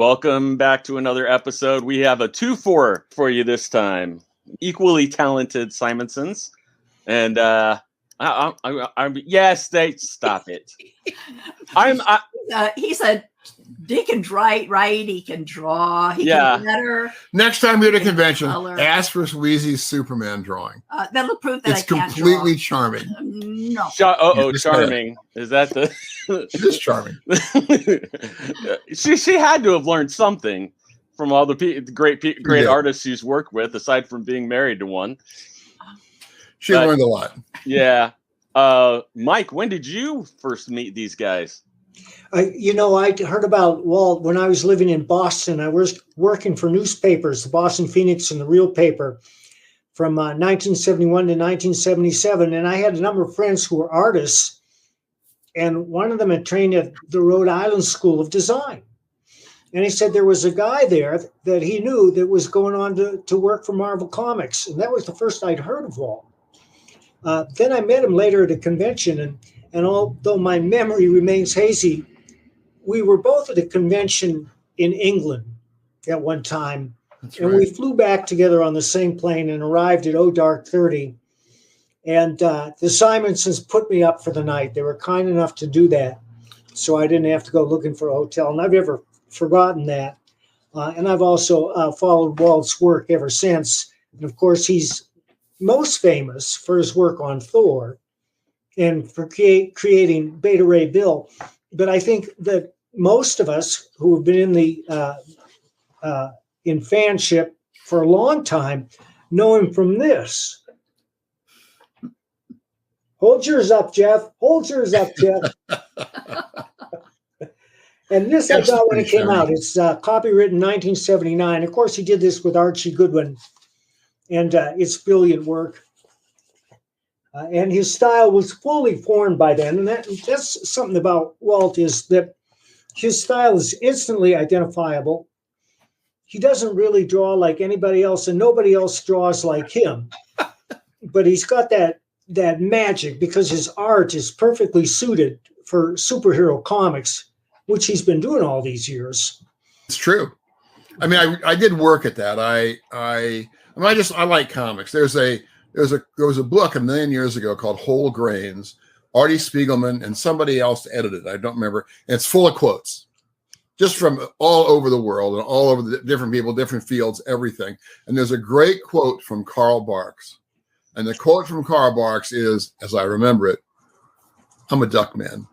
welcome back to another episode. We have a 2-4 for you this time. Equally talented Simonsons. And I'm yes, they stop it. He's he can write, he can draw, he can letter. Next time you're at a convention, ask for LOUISE's Superman drawing. That'll prove that it's completely charming. No. Charming. Is that the? It is charming. She had to have learned something from all the great artists she's worked with, aside from being married to one. She learned a lot. Yeah. Mike, when did you first meet these guys? I heard about WALT when I was living in Boston. I was working for newspapers, the Boston Phoenix and the Real Paper, from 1971 to 1977. And I had a number of friends who were artists. And one of them had trained at the Rhode Island School of Design. And he said there was a guy there that he knew that was going on to work for Marvel Comics. And that was the first I'd heard of WALT. Then I met him later at a convention. And although my memory remains hazy, we were both at a convention in England at one time. That's and right. We flew back together on the same plane and arrived at dark 30. And the Simonsons put me up for the night. They were kind enough to do that, so I didn't have to go looking for a hotel. And I've never forgotten that. And I've also followed Walt's work ever since. And of course, he's most famous for his work on Thor and for creating Beta Ray Bill. But I think that most of us who have been in the in fanship for a long time know him from this. Hold yours up, Jeff. Hold yours up, Jeff. And this I got when it came out. It's copywritten 1979. Of course, he did this with Archie Goodwin, and it's brilliant work. And his style was fully formed by then. And that's something about Walt, is that his style is instantly identifiable. He doesn't really draw like anybody else, and nobody else draws like him. But he's got that magic because his art is perfectly suited for superhero comics, which he's been doing all these years. It's true. I mean, I did work at that. I like comics. There was a book a million years ago called Whole Grains. Artie Spiegelman and somebody else edited it. I don't remember. And it's full of quotes, just from all over the world and all over the different people, different fields, everything. And there's a great quote from Karl Barks. And the quote from Karl Barks is, as I remember it, "I'm a duck man,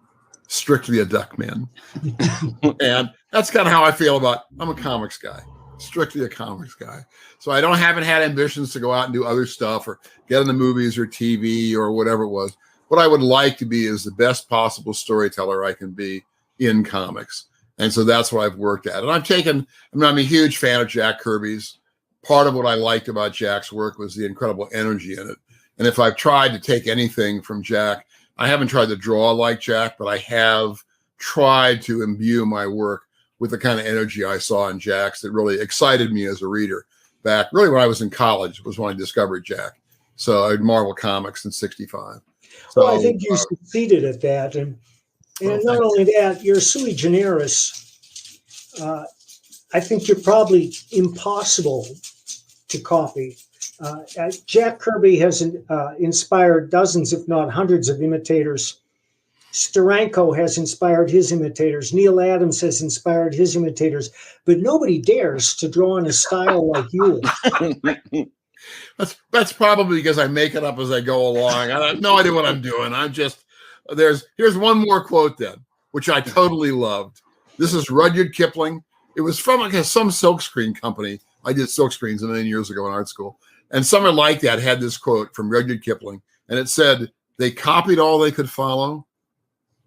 strictly a duck man." And that's kind of how I feel about, I'm a comics guy, strictly a comics guy. So I haven't had ambitions to go out and do other stuff or get in the movies or TV or whatever it was. What I would like to be is the best possible storyteller I can be in comics. And so that's what I've worked at. And I'm a huge fan of Jack Kirby's. Part of what I liked about Jack's work was the incredible energy in it. And if I've tried to take anything from Jack, I haven't tried to draw like Jack, but I have tried to imbue my work with the kind of energy I saw in Jack's that really excited me as a reader back really when I was in college was when I discovered Jack. So I Marvel Comics in '65. So, well, I think you succeeded at that. And not only that, you're sui generis. I think you're probably impossible to copy. Jack Kirby has inspired dozens, if not hundreds, of imitators. Steranko has inspired his imitators. Neil Adams has inspired his imitators. But nobody dares to draw in a style like yours. That's probably because I make it up as I go along. I have no idea what I'm doing. Here's one more quote then, which I totally loved. This is Rudyard Kipling. It was from some silkscreen company. I did silkscreens a million years ago in art school. And someone like that had this quote from Rudyard Kipling. And it said, "They copied all they could follow,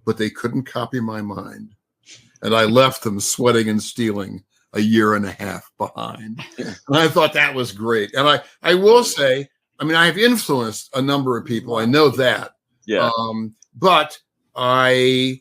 but they couldn't copy my mind. And I left them sweating and stealing a year and a half behind." And I thought that was great. And I will say, I mean, I have influenced a number of people. I know that. Yeah. But I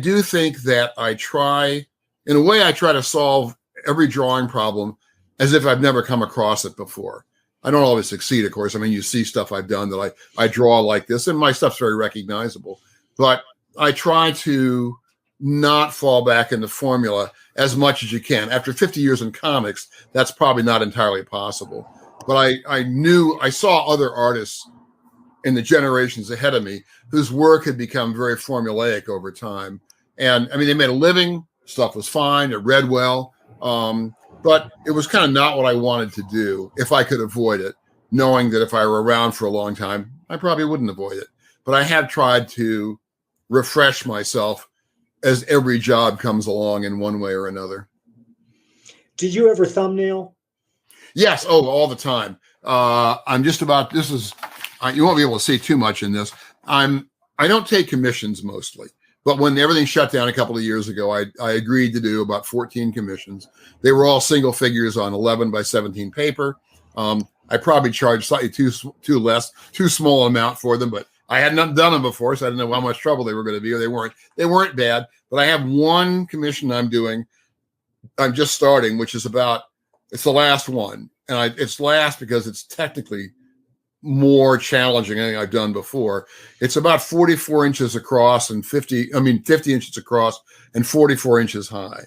do think that I try to solve every drawing problem as if I've never come across it before. I don't always succeed, of course. I mean, you see stuff I've done that I draw like this, and my stuff's very recognizable. But I try to not fall back into formula as much as you can. After 50 years in comics, that's probably not entirely possible. But I saw other artists in the generations ahead of me whose work had become very formulaic over time. And I mean, they made a living, stuff was fine, it read well, but it was kind of not what I wanted to do if I could avoid it, knowing that if I were around for a long time, I probably wouldn't avoid it. But I have tried to refresh myself as every job comes along in one way or another. Did you ever thumbnail? Yes. Oh, all the time. I'm just about, this is, you won't be able to see too much in this. I don't take commissions mostly, but when everything shut down a couple of years ago, I agreed to do about 14 commissions. They were all single figures on 11 by 17 paper. I probably charged slightly too small amount for them, but I hadn't done them before, so I didn't know how much trouble they were going to be, or they weren't bad. But I have one commission I'm just starting, which is it's the last one. And it's last because it's technically more challenging than anything I've done before. It's about 44 inches across and 50 inches across and 44 inches high.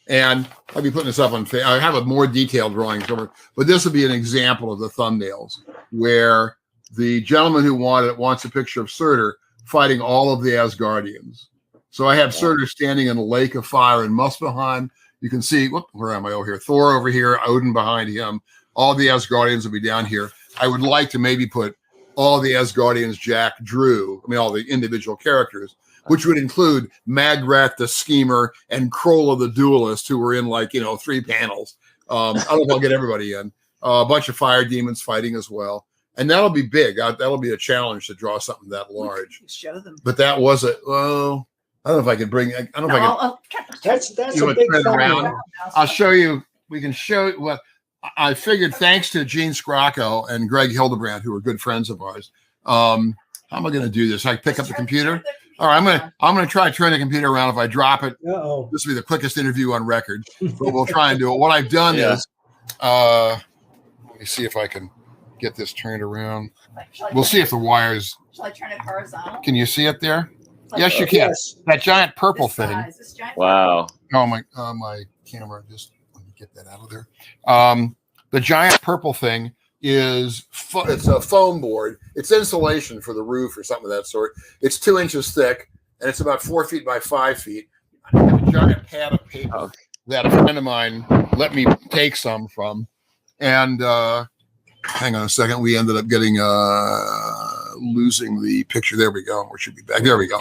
And I'll be putting this up on Facebook. I have a more detailed drawing somewhere, but this would be an example of the thumbnails where the gentleman who wants a picture of Surtur fighting all of the Asgardians. So I have Surtur standing in a lake of fire in Muspelheim. You can see, where am I over here? Thor over here, Odin behind him. All the Asgardians will be down here. I would like to maybe put all the Asgardians Jack drew, all the individual characters, which would include Magrat the Schemer and Krolla the Duelist, who were in 3 panels. I don't know if I'll get everybody in. A bunch of fire demons fighting as well. And that'll be big. That'll be a challenge to draw something that large. Show them. But that was I don't know if I can bring. I don't know if I can. That's a big around. I'll show you. We can show what I figured. Thanks to Gene Scrocco and Greg Hildebrand, who are good friends of ours. How am I going to do this? I pick up the computer. All right, I'm gonna try to turn the computer around. If I drop it, this will be the quickest interview on record. But we'll try and do it. What I've done is, let me see if I can get this turned around. We'll see if the wires. Shall I turn it horizontal? Can you see it there? Yes, you can. Yes. That giant purple thing. Wow. Oh my camera. Just let me get that out of there. The giant purple thing is it's a foam board. It's insulation for the roof or something of that sort. It's 2 inches thick and it's about 4 feet by 5 feet. I have a giant pad of paper that a friend of mine let me take some from. And hang on a second. We ended up getting losing the picture. There we go. Or should be back. There we go.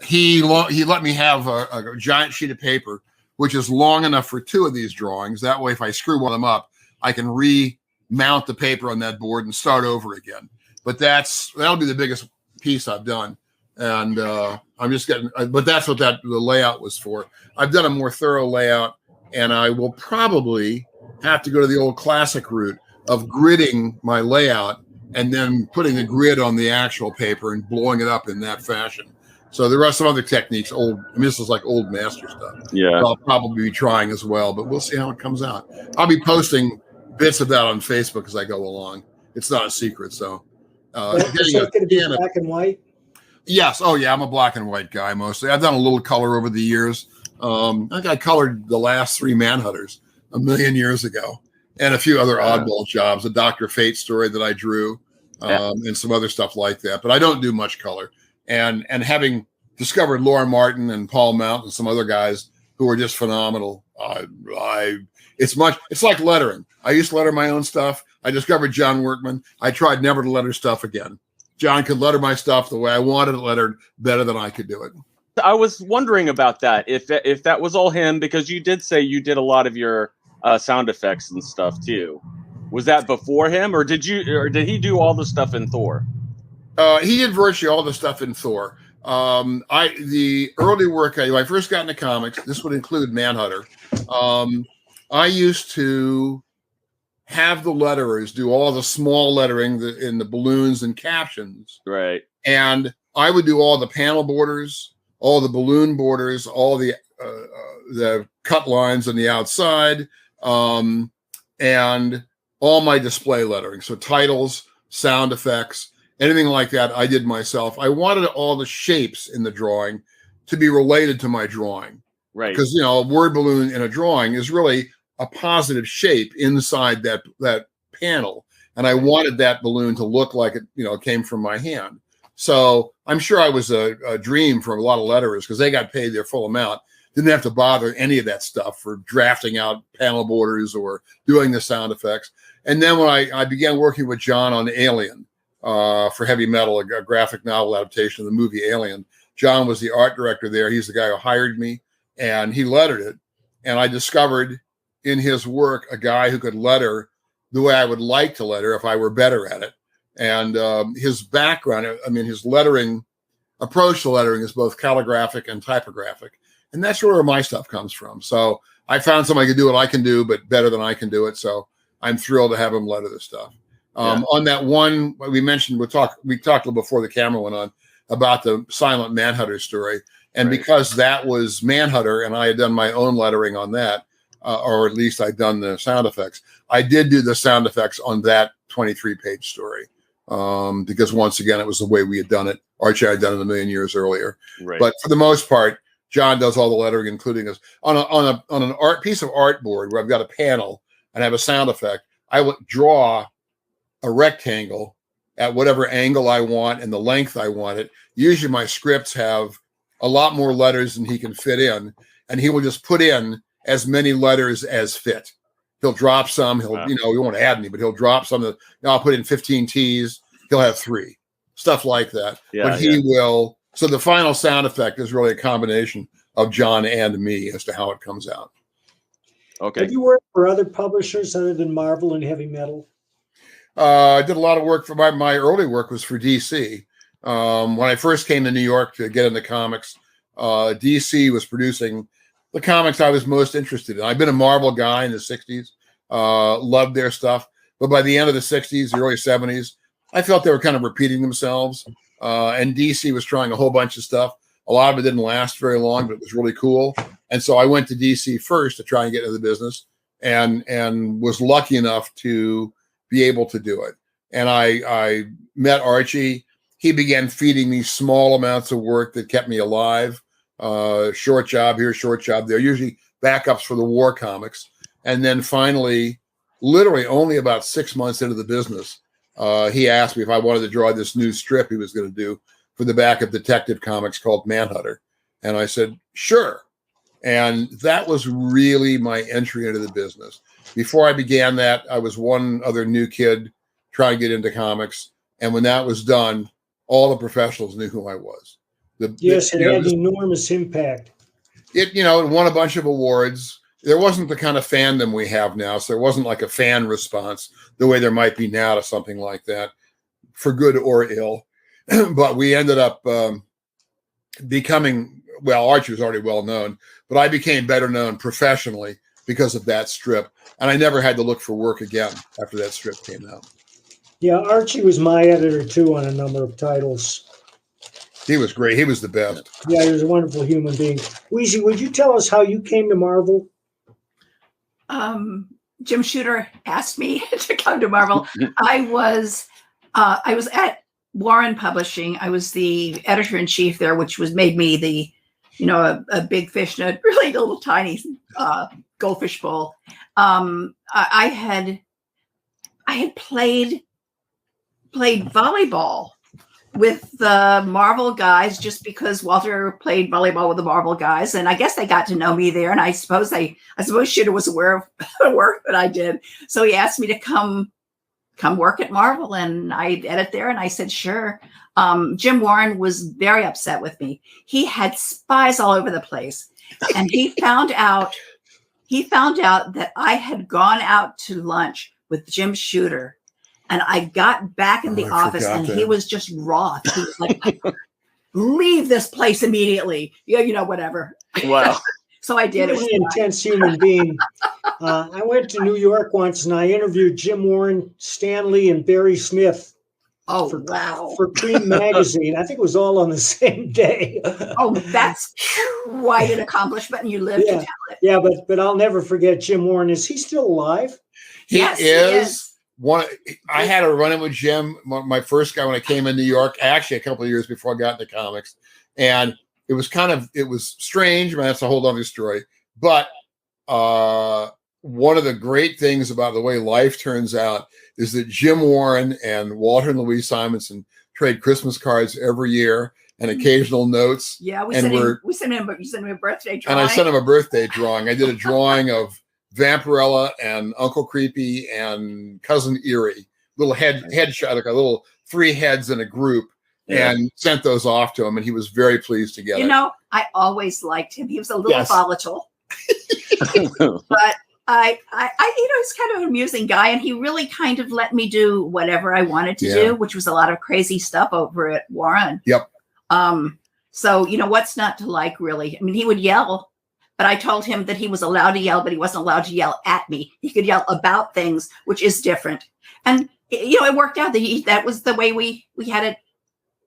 He let me have a giant sheet of paper, which is long enough for 2 of these drawings. That way, if I screw one of them up, I can remount the paper on that board and start over again. But that'll be the biggest piece I've done. And I'm just getting, but that's what the layout was for. I've done a more thorough layout, and I will probably have to go to the old classic route of gridding my layout and then putting the grid on the actual paper and blowing it up in that fashion. So there are some other techniques, this is like old master stuff. Yeah. I'll probably be trying as well, but we'll see how it comes out. I'll be posting bits of that on Facebook as I go along. It's not a secret. So it's going to be black and white? Yes. Oh yeah. I'm a black and white guy mostly. I've done a little color over the years. I think I colored the last 3 Manhunters a million years ago and a few other oddball jobs, a Dr. Fate story that I drew and some other stuff like that. But I don't do much color. And having discovered Laura Martin and Paul Mount and some other guys who are just phenomenal, it's like lettering. I used to letter my own stuff. I discovered John Workman. I tried never to letter stuff again. John could letter my stuff the way I wanted it lettered better than I could do it. I was wondering about that, if that was all him, because you did say you did a lot of your sound effects and stuff too. Was that before him, or did he do all the stuff in Thor? He did virtually all the stuff in Thor. The early work I first got into comics, this would include Manhunter. I used to have the letterers do all the small lettering in the balloons and captions. Right. And I would do all the panel borders, all the balloon borders, all the cut lines on the outside, and all my display lettering. So titles, sound effects, anything like that, I did myself. I wanted all the shapes in the drawing to be related to my drawing. Right. Because, you know, a word balloon in a drawing is really a positive shape inside that panel. And I wanted that balloon to look like it, you know, came from my hand. So I'm sure I was a dream for a lot of letterers because they got paid their full amount. Didn't have to bother any of that stuff for drafting out panel borders or doing the sound effects. And then when I began working with John on Alien for Heavy Metal, a graphic novel adaptation of the movie Alien, John was the art director there. He's the guy who hired me, and he lettered it. And I discovered in his work a guy who could letter the way I would like to letter if I were better at it. And his background, I mean, his lettering approach to lettering is both calligraphic and typographic. And that's where my stuff comes from. So I found somebody who can do what I can do, but better than I can do it. So I'm thrilled to have him letter this stuff. On that one, we mentioned, we talked a little before the camera went on about the Silent Manhunter story. And because that was Manhunter and I had done my own lettering on that, or at least I'd done the sound effects, I did do the sound effects on that 23-page story. Because once again, it was the way we had done it. Archie had done it a million years earlier. Right. But for the most part, John does all the lettering, including us on an art piece of artboard where I've got a panel and have a sound effect. I would draw a rectangle at whatever angle I want and the length I want it. Usually my scripts have a lot more letters than he can fit in, and he will just put in as many letters as fit. He'll drop some. He'll, you know, he won't add any, but he'll drop some. You know, I'll put in 15 T's. He'll have 3, stuff like that. Yeah, but he will. So the final sound effect is really a combination of John and me as to how it comes out. Okay. Have you worked for other publishers other than Marvel and Heavy Metal? I did a lot of work for my early work was for DC. When I first came to New York to get into comics, DC was producing the comics I was most interested in. I've been a Marvel guy in the 60s, loved their stuff. But by the end of the 60s, the early 70s, I felt they were kind of repeating themselves. And DC was trying a whole bunch of stuff. A lot of it didn't last very long, but it was really cool. And so I went to DC first to try and get into the business and was lucky enough to be able to do it. And I met Archie. He began feeding me small amounts of work that kept me alive. Short job here, short job there, usually backups for the war comics. And then finally, literally only about 6 months into the business, he asked me if I wanted to draw this new strip he was going to do for the back of Detective Comics called Manhunter. And I said, sure. And that was really my entry into the business. Before I began that, I was one other new kid trying to get into comics. And when that was done, all the professionals knew who I was. Yes, it had enormous impact. It, you know, it won a bunch of awards. There wasn't the kind of fandom we have now. So there wasn't like a fan response the way there might be now to something like that, for good or ill. But we ended up becoming, well, Archie was already well known, but I became better known professionally because of that strip. And I never had to look for work again after that strip came out. Yeah, Archie was my editor too on a number of titles. He was great. He was the best. Yeah, he was a wonderful human being. Wheezy, would you tell us how you came to Marvel? Jim Shooter asked me to come to Marvel. I was at Warren Publishing. I was the editor-in-chief there, which made me the, a big fish in a really little tiny goldfish bowl. I had played volleyball with the Marvel guys just because Walter played volleyball with the Marvel guys, and I guess they got to know me there. And I suppose Shooter was aware of the work that I did, so he asked me to come work at Marvel, and I'd edit there, and I said sure. Jim Warren was very upset with me. He had spies all over the place, and he found out that I had gone out to lunch with Jim Shooter. And I got back in the office, and he was just wroth. He was like, "Leave this place immediately." Whatever. Wow. So I did. He was an intense human being. I went to New York once, and I interviewed Jim Warren, Stan Lee, and Barry Smith. Oh, wow. For Cream Magazine. I think it was all on the same day. Oh, that's quite an accomplishment, and you lived to tell it. Yeah, but I'll never forget Jim Warren. Is he still alive? Yes, he is. I had a run-in with Jim, my first guy when I came in New York, actually a couple of years before I got into comics. And it was strange. I mean, that's a whole other story. But one of the great things about the way life turns out is that Jim Warren and Walter and Louise Simonson trade Christmas cards every year and occasional notes. Yeah, you sent him a birthday drawing. And I sent him a birthday drawing. I did a drawing of Vampirella and Uncle Creepy and Cousin Erie, little headshot, like a little 3 heads in a group, and sent those off to him, and he was very pleased to get it. You know, I always liked him. He was a little volatile, but I he's kind of an amusing guy, and he really kind of let me do whatever I wanted to do, which was a lot of crazy stuff over at Warren. Yep. So, what's not to like, really? I mean, he would yell, but I told him that he was allowed to yell, but he wasn't allowed to yell at me. He could yell about things, which is different. And, it worked out that was the way we had it.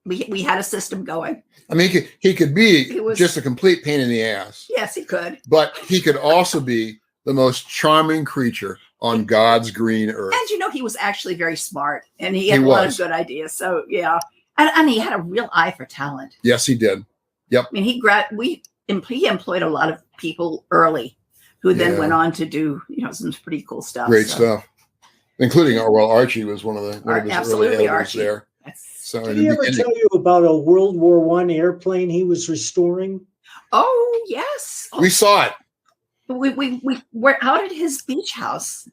We had a system going. I mean, he could be just a complete pain in the ass. Yes, he could. But he could also be the most charming creature on God's green earth. And, he was actually very smart, and he had a lot of good ideas. So, yeah. And he had a real eye for talent. Yes, he did. Yep. I mean, he employed a lot of people early who then went on to do, some pretty cool stuff. Great stuff. Including, Archie was one of his early editors there. So, did he ever tell you about a World War I airplane he was restoring? Oh, yes. We saw it. We were out at his beach house.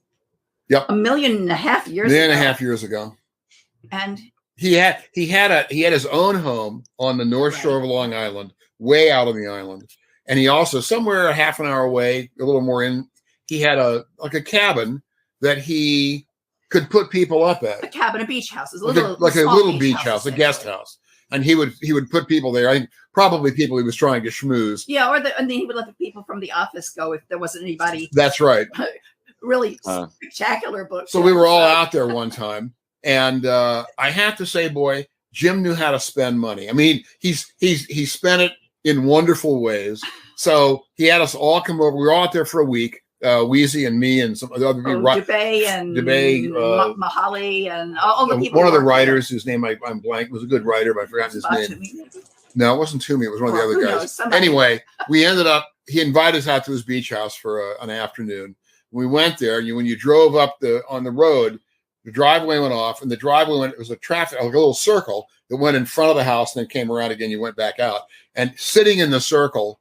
Yep. 1.5 million years ago. 1.5 years ago. And he had his own home on the North Shore of Long Island, way out on the island. And he also, somewhere a half an hour away, a little more in, he had a cabin that he could put people up at. A cabin, a beach house. A little beach house, a guest house. And he would put people there. I think probably people he was trying to schmooze. Yeah, and then he would let the people from the office go if there wasn't anybody. That's right. Really spectacular book. So we were all out there one time. And I have to say, boy, Jim knew how to spend money. I mean, he spent it in wonderful ways. So he had us all come over. We were all out there for a week. Wheezy and me and some other people. DeBay and Mahali and all the people. One of the writers whose name I'm blank was a good writer, but I forgot his name. No, it wasn't Toomey. It was one of the other guys. Anyway, we ended up. He invited us out to his beach house for an afternoon. We went there. When you drove up on the road, the driveway went off, and the driveway it was a little circle that went in front of the house and then came around again. You went back out, and sitting in the circle.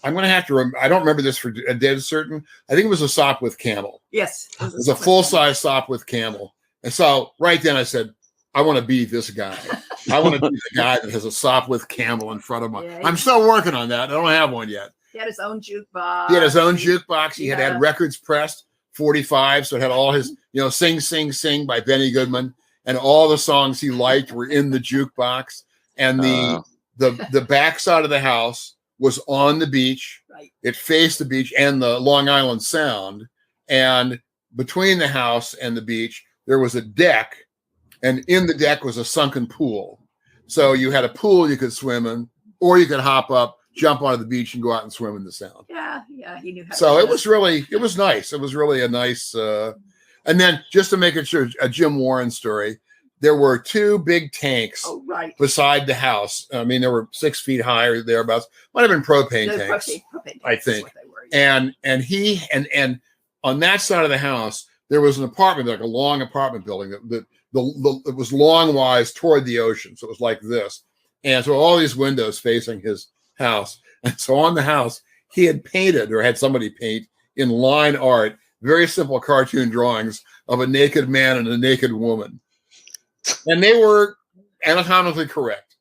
I'm going to have to. I don't remember this for a dead certain. I think it was a Sopwith Camel. Yes, it was a full-size Sopwith Camel. And so right then I said, I want to be this guy. I want to be the guy that has a Sopwith Camel in front of him. Yeah, I'm still working on that. I don't have one yet. He had his own jukebox. He had records pressed, 45. So it had all his, Sing, Sing, Sing by Benny Goodman. And all the songs he liked were in the jukebox. And the backside of the house was on the beach. Right. It faced the beach and the Long Island Sound. And between the house and the beach, there was a deck. And in the deck was a sunken pool. So you had a pool you could swim in, or you could hop up, jump onto the beach, and go out and swim in the Sound. Yeah, he knew how to So do it was nice. It was really a nice, and then just to make it sure, a Jim Warren story, there were 2 big tanks beside the house. I mean, they were 6 feet high or thereabouts. Might have been propane tanks, I think. And he on that side of the house, there was an apartment, like a long apartment building that it was long-wise toward the ocean. So it was like this. And so all these windows facing his house. And so on the house, he had painted or had somebody paint in line art, very simple cartoon drawings of a naked man and a naked woman. And they were anatomically correct.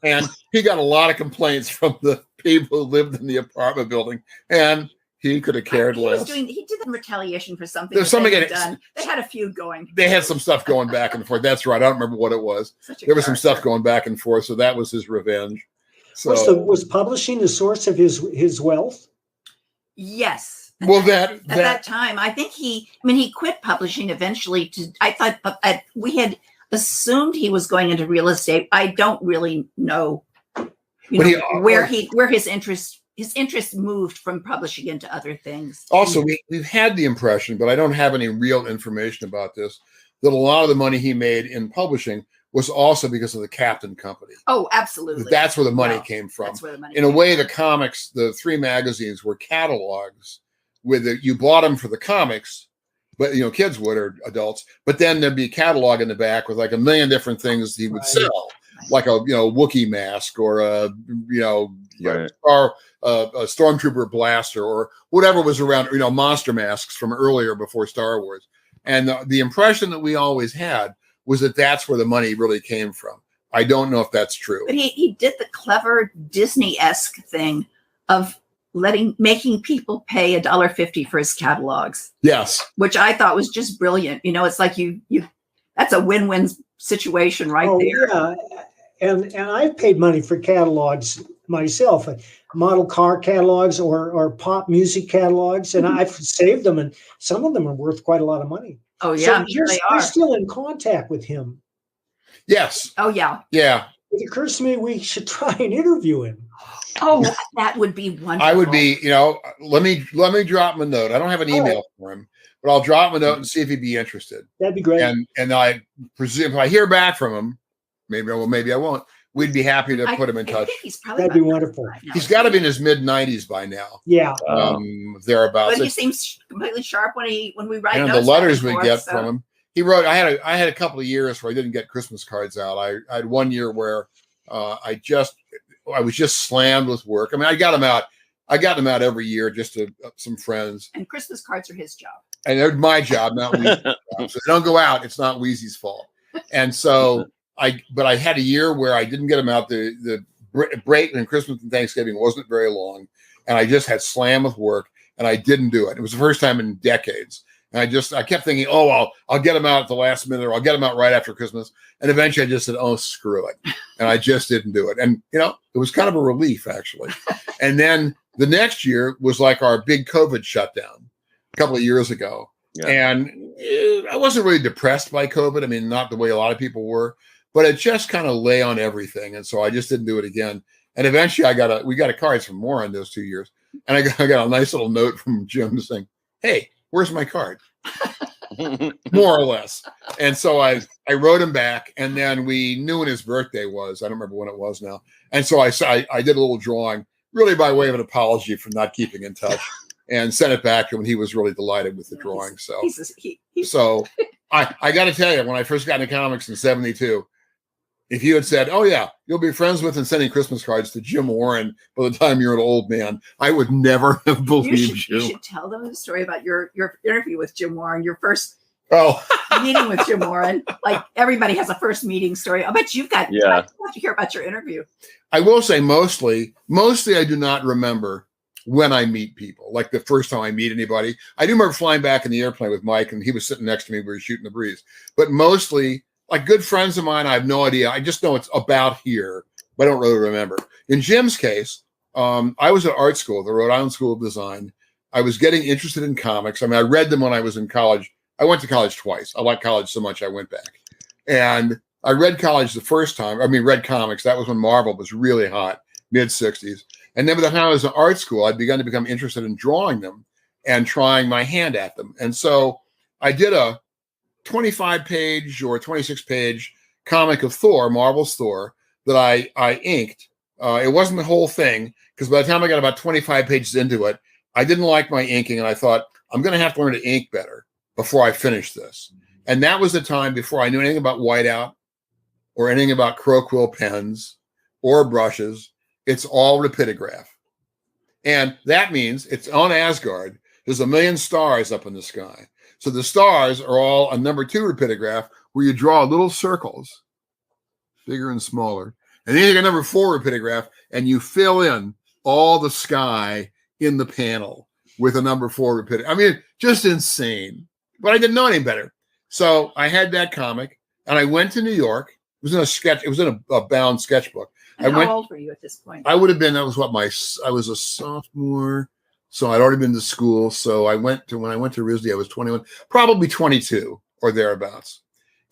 And he got a lot of complaints from the people who lived in the apartment building. And he could have cared less. He did the retaliation for something There's something they had done. They had a feud going. They had some stuff going back and forth. That's right. I don't remember what it was. There was some stuff going back and forth. So that was his revenge. So was publishing the source of his wealth? Yes. Well, at that time, I think he quit publishing eventually. I thought we had assumed he was going into real estate. I don't really know, where his interest moved from publishing into other things. Also, we've had the impression, but I don't have any real information about this, that a lot of the money he made in publishing was also because of the Captain Company. Oh, absolutely. That's where the money came from. That's where the money In a came way, from. the comics, the 3 magazines were catalogs with you bought them for the comics, but kids would, or adults, but then there'd be a catalog in the back with like a million different things he would sell, like a Wookiee mask or a a stormtrooper blaster or whatever was around, monster masks from earlier before Star Wars. And the impression that we always had was that that's where the money really came from. I don't know if that's true. But he did the clever Disney-esque thing of making people pay $1.50 for his catalogs. Yes. Which I thought was just brilliant. It's like you that's a win-win situation right there. Yeah. And I've paid money for catalogs myself, model car catalogs or pop music catalogs, and I've saved them, and some of them are worth quite a lot of money. Oh yeah, so you're still in contact with him. Yes. Oh yeah. Yeah. It occurs to me we should try and interview him. Oh, that would be wonderful. I would be, let me drop him a note. I don't have an email for him, but I'll drop him a note and see if he'd be interested. That'd be great. And I presume if I hear back from him, maybe I will, maybe I won't. We'd be happy to put him in touch. He's probably That'd be wonderful. Right now. He's got to be in his mid-90s by now. Yeah. Thereabouts. But he seems completely sharp when we write and notes. The letters we get so. from him. He wrote. I had a couple of years where I didn't get Christmas cards out. I had one year where I was just slammed with work. I mean, I got them out. I every year just to some friends. And Christmas cards are his job. And they're my job, not Wheezy's job. So if they don't go out, it's not Wheezy's fault. And so but I had a year where I didn't get them out. The break in Christmas and Thanksgiving wasn't very long, and I just had slammed with work, and I didn't do it. It was the first time in decades. And I kept thinking, I'll get them out at the last minute, or I'll get them out right after Christmas. And eventually I just said, screw it. And I just didn't do it. And, it was kind of a relief, actually. And then the next year was like our big COVID shutdown a couple of years ago. Yeah. And I wasn't really depressed by COVID. I mean, not the way a lot of people were, but it just kind of lay on everything. And so I just didn't do it again. And eventually we got a cards from Warren those 2 years. And I got a nice little note from Jim saying, hey, where's my card? More or less. And so I wrote him back, and then we knew when his birthday was. I don't remember when it was now. And so I did a little drawing, really by way of an apology for not keeping in touch, and sent it back to him. He was really delighted with the drawing. So I got to tell you, when I first got into comics in '72, if you had said, "Oh yeah, you'll be friends with and sending Christmas cards to Jim Warren by the time you're an old man," I would never have believed you. You should tell them the story about your interview with Jim Warren, your first meeting with Jim Warren. Like everybody has a first meeting story. I bet you've got. Yeah. I'd love to hear about your interview. I will say mostly I do not remember when I meet people. Like the first time I meet anybody, I do remember flying back in the airplane with Mike, and he was sitting next to me. We were shooting the breeze, but mostly. Like good friends of mine, I have no idea. I just know it's about here, but I don't really remember. In Jim's case, I was at art school, the Rhode Island School of Design. I was getting interested in comics. I mean, I read them when I was in college. I went to college twice. I liked college so much I went back. And I read college the first time. Read comics. That was when Marvel was really hot, mid-'60s. And then by the time I was in art school, I'd begun to become interested in drawing them and trying my hand at them. And so I did a 25-page or 26-page comic of Thor, Marvel's Thor, that I inked. It wasn't the whole thing, because by the time I got about 25 pages into it, I didn't like my inking, and I thought, I'm going to have to learn to ink better before I finish this. And that was the time before I knew anything about whiteout or anything about crow quill pens or brushes. It's all rapidograph. And that means it's on Asgard. There's a million stars up in the sky. So the stars are all a number 2 rapidograph where you draw little circles, bigger and smaller. And then you get number 4 rapidograph, and you fill in all the sky in the panel with a number 4 rapidograph. I mean, just insane. But I didn't know any better. So I had that comic, and I went to New York. It was in a sketch. It was in a bound sketchbook. And how old were you at this point? I would have been. I was I was a sophomore. So I'd already been to school. So when I went to RISD, I was 21, probably 22 or thereabouts.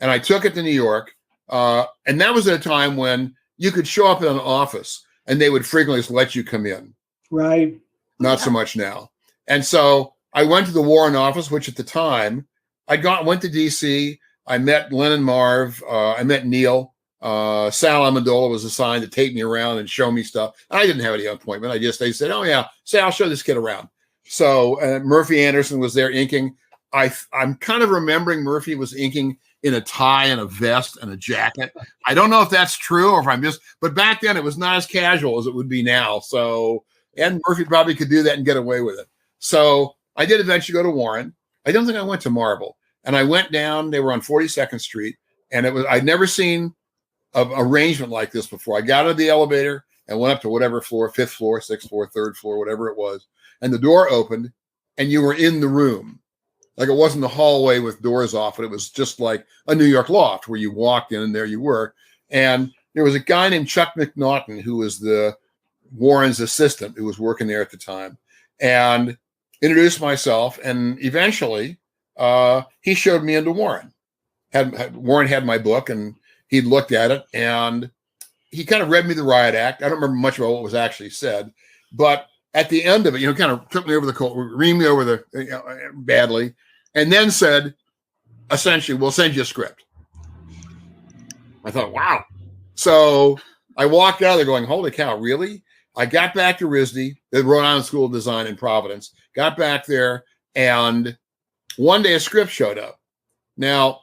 And I took it to New York. And that was at a time when you could show up in an office and they would frequently just let you come in. Right. Not so much now. And so I went to the Warren office, which at the time went to DC. I met Len and Marv. I met Neil. Sal Amendola was assigned to take me around and show me stuff. I didn't have any appointment. They said, oh yeah, say I'll show this kid around. So Murphy Anderson was there inking. I'm kind of remembering Murphy was inking in a tie and a vest and a jacket. I don't know if that's true or if I'm just, but back then it was not as casual as it would be now. So, and Murphy probably could do that and get away with it. So I did eventually go to Warren. I don't think I went to Marvel. And I went down, they were on 42nd Street, and I'd never seen an arrangement like this before. I got out of the elevator and went up to whatever floor, 5th floor, 6th floor, 3rd floor, whatever it was. And the door opened and you were in the room. Like it wasn't a hallway with doors off, but it was just like a New York loft where you walked in and there you were. And there was a guy named Chuck McNaughton who was the Warren's assistant who was working there at the time, and introduced myself. And eventually he showed me into Warren. Warren had my book and he'd looked at it and he kind of read me the riot act. I don't remember much about what was actually said, but at the end of it, kind of took me over the coat, reamed me over the badly, and then said, essentially, we'll send you a script. I thought, wow. So I walked out of there going, holy cow, really? I got back to RISD, the Rhode Island School of Design in Providence, got back there, and one day a script showed up. Now,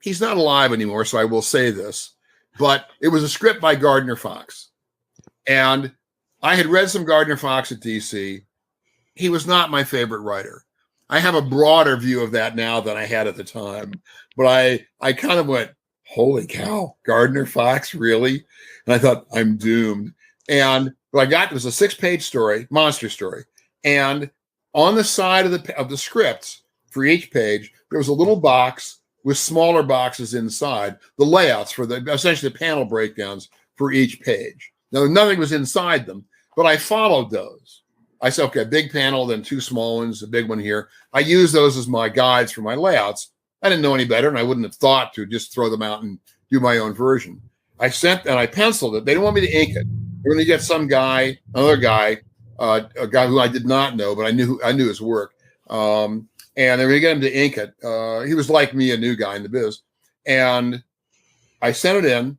he's not alive anymore, so I will say this, but it was a script by Gardner Fox. And I had read some Gardner Fox at DC. He was not my favorite writer. I have a broader view of that now than I had at the time. But I kind of went, holy cow, Gardner Fox, really? And I thought, I'm doomed. And what I got was a 6-page story, monster story. And on the side of the scripts for each page, there was a little box with smaller boxes inside, the layouts for essentially the panel breakdowns for each page. Now, nothing was inside them, but I followed those. I said, okay, a big panel, then 2 small ones, a big one here. I used those as my guides for my layouts. I didn't know any better, and I wouldn't have thought to just throw them out and do my own version. I penciled it. They didn't want me to ink it. They were going to get some guy, another guy, a guy who I did not know, but I knew his work. And they were going to get him to ink it. He was like me, a new guy in the biz. And I sent it in.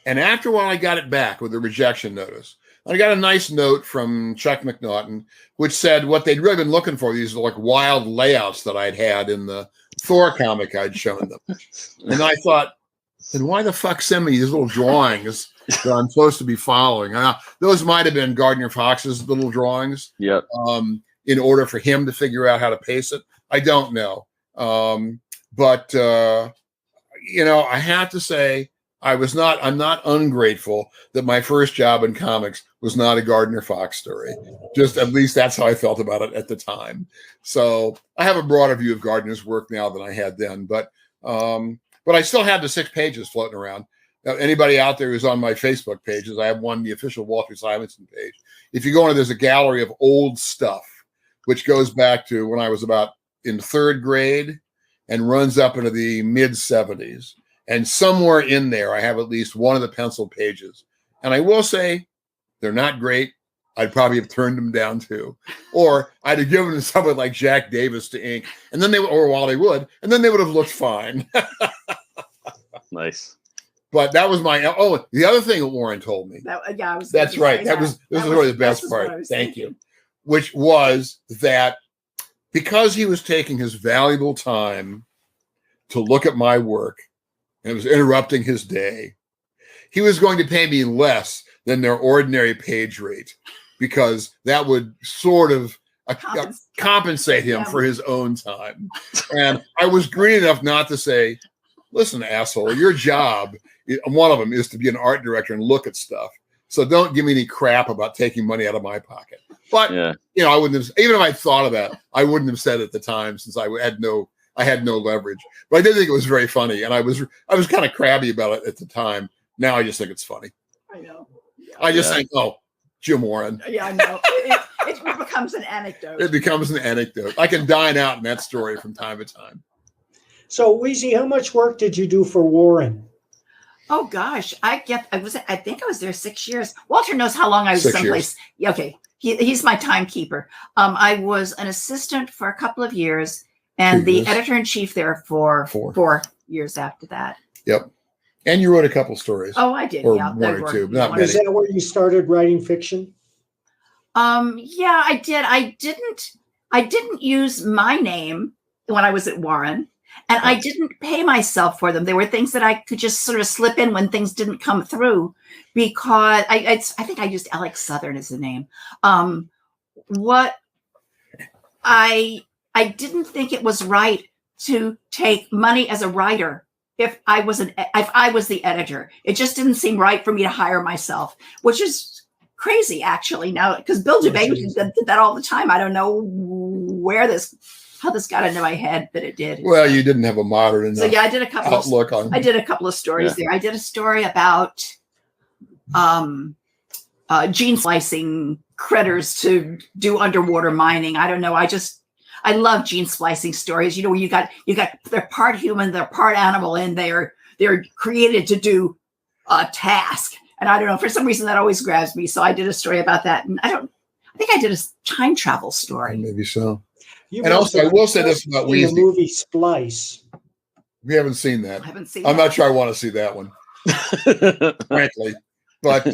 And after a while, I got it back with a rejection notice. I got a nice note from Chuck McNaughton, which said what they'd really been looking for, these like wild layouts that I'd had in the Thor comic I'd shown them. And I thought, then why the fuck send me these little drawings that I'm supposed to be following? Those might have been Gardner Fox's little drawings. Yep. In order for him to figure out how to pace it. I don't know. But I have to say, I'm not ungrateful that my first job in comics was not a Gardner Fox story. Just at least that's how I felt about it at the time. So I have a broader view of Gardner's work now than I had then. But I still have the 6 pages floating around. Now, anybody out there who's on my Facebook pages, I have one, the official Walter Simonson page. If you go in, there's a gallery of old stuff, which goes back to when I was about in 3rd grade and runs up into the mid-70s. And somewhere in there, I have at least one of the pencil pages. And I will say, they're not great. I'd probably have turned them down too. Or I'd have given them to someone like Jack Davis to ink, and then or Wally Wood, and then they would have looked fine. Nice. But that was the other thing that Warren told me. That's right. This was really the best part. Thank you. Which was that because he was taking his valuable time to look at my work, and it was interrupting his day, he was going to pay me less than their ordinary page rate, because that would sort of compensate him for his own time. And I was green enough not to say, listen, asshole, your job, one of them is to be an art director and look at stuff. So don't give me any crap about taking money out of my pocket. But, I wouldn't have, even if I thought of that, I wouldn't have said it at the time, since I had no leverage. But I did think it was very funny. And I was kind of crabby about it at the time. Now I just think it's funny. I know. Yeah. I just think, Jim Warren. Yeah, I know. It becomes an anecdote. It becomes an anecdote. I can dine out in that story from time to time. So, Wheezy, how much work did you do for Warren? Oh gosh, I think I was there 6 years. Walter knows how long I was 6 someplace. years. Okay, he's my timekeeper. I was an assistant for a couple of years, and 2 the years. editor-in-chief there for 4 years after that. Yep. And you wrote a couple stories. Oh, I did. Or Yeah, one or two, not Is many. that where you started writing fiction? Yeah, I did. I didn't use my name when I was at Warren, and I didn't pay myself for them. They were things that I could just sort of slip in when things didn't come through, because I think I used Alex Southern as the name. What I didn't think it was right to take money as a writer if I was the editor. It just didn't seem right for me to hire myself, which is crazy actually now, because Bill DeBay did that all the time. I don't know how this got into my head, but it did. Well, you didn't have a modern enough So yeah, I did a couple outlook on. I did a couple of stories there. I did a story about gene splicing critters to do underwater mining. I don't know. I love gene splicing stories. You know, where you got they're part human, they're part animal, and they're created to do a task. And I don't know, for some reason that always grabs me. So I did a story about that. And I think I did a time travel story. Maybe so. And also, I will say this about the movie Splice. We haven't seen that. I haven't seen I'm not sure I want to see that one, frankly. But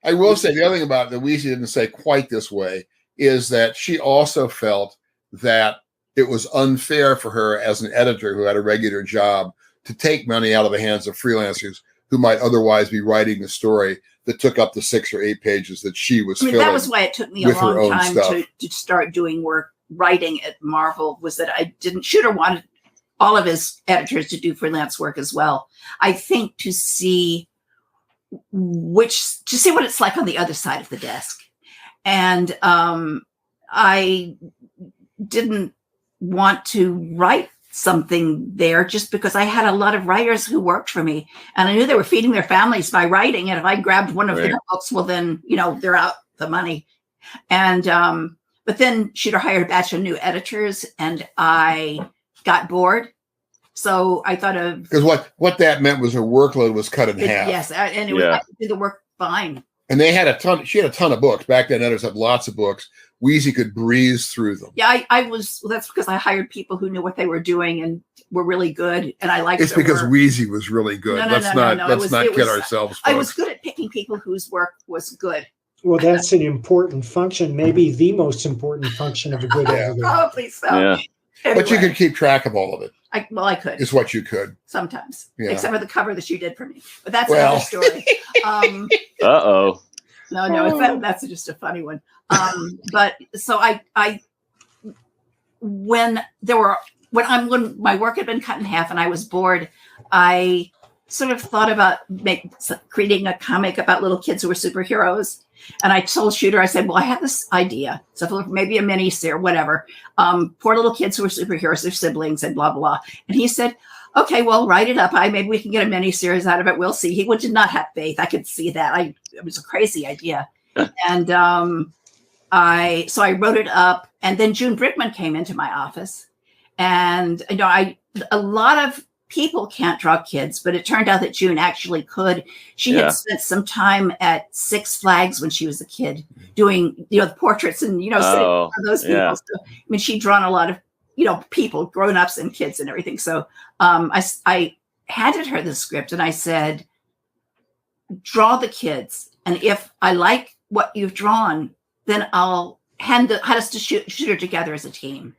I will say the other thing about it that Louise didn't say quite this way is that she also felt that it was unfair for her as an editor who had a regular job to take money out of the hands of freelancers who might otherwise be writing the story that took up the 6 or 8 pages that she was filling. That was why it took me a long time to start doing writing at Marvel, was that I didn't. Shooter wanted all of his editors to do freelance work as well. I think to see what it's like on the other side of the desk. And I didn't want to write something there just because I had a lot of writers who worked for me, and I knew they were feeding their families by writing. And if I grabbed one of their books, well, then, they're out the money. And, but then Shooter hired a batch of new editors, and I got bored. So I thought of, because what that meant was her workload was cut in half. Yes, and it was I could do the work fine. And they had she had a ton of books back then. Editors had lots of books. Wheezy could breeze through them. Yeah, that's because I hired people who knew what they were doing and were really good, and I liked. It's because Wheezy was really good. Let's not kid ourselves. I was good at picking people whose work was good. Well, that's an important function, maybe the most important function of a good editor. Probably so. Yeah. Anyway, but you could keep track of all of it. I could. Is what you could. Sometimes. Yeah. Except for the cover that you did for me. But that's another story. Uh-oh. No, that's just a funny one. But so when my work had been cut in half and I was bored, I sort of thought about creating a comic about little kids who were superheroes. And I told Shooter, I said, well, I have this idea. So maybe a mini series or whatever. Poor little kids who are superheroes, their siblings and blah, blah. And he said, okay, well, write it up. Maybe we can get a mini series out of it. We'll see. He did not have faith. I could see that. It was a crazy idea. And I wrote it up. And then June Brickman came into my office. And a lot of people can't draw kids, but it turned out that June actually could. She had spent some time at Six Flags when she was a kid doing, the portraits and, sitting for those people. Yeah. So, she'd drawn a lot of, people, grown-ups and kids and everything. So I handed her the script and I said, draw the kids. And if I like what you've drawn, then I'll hand us to Shooter together as a team.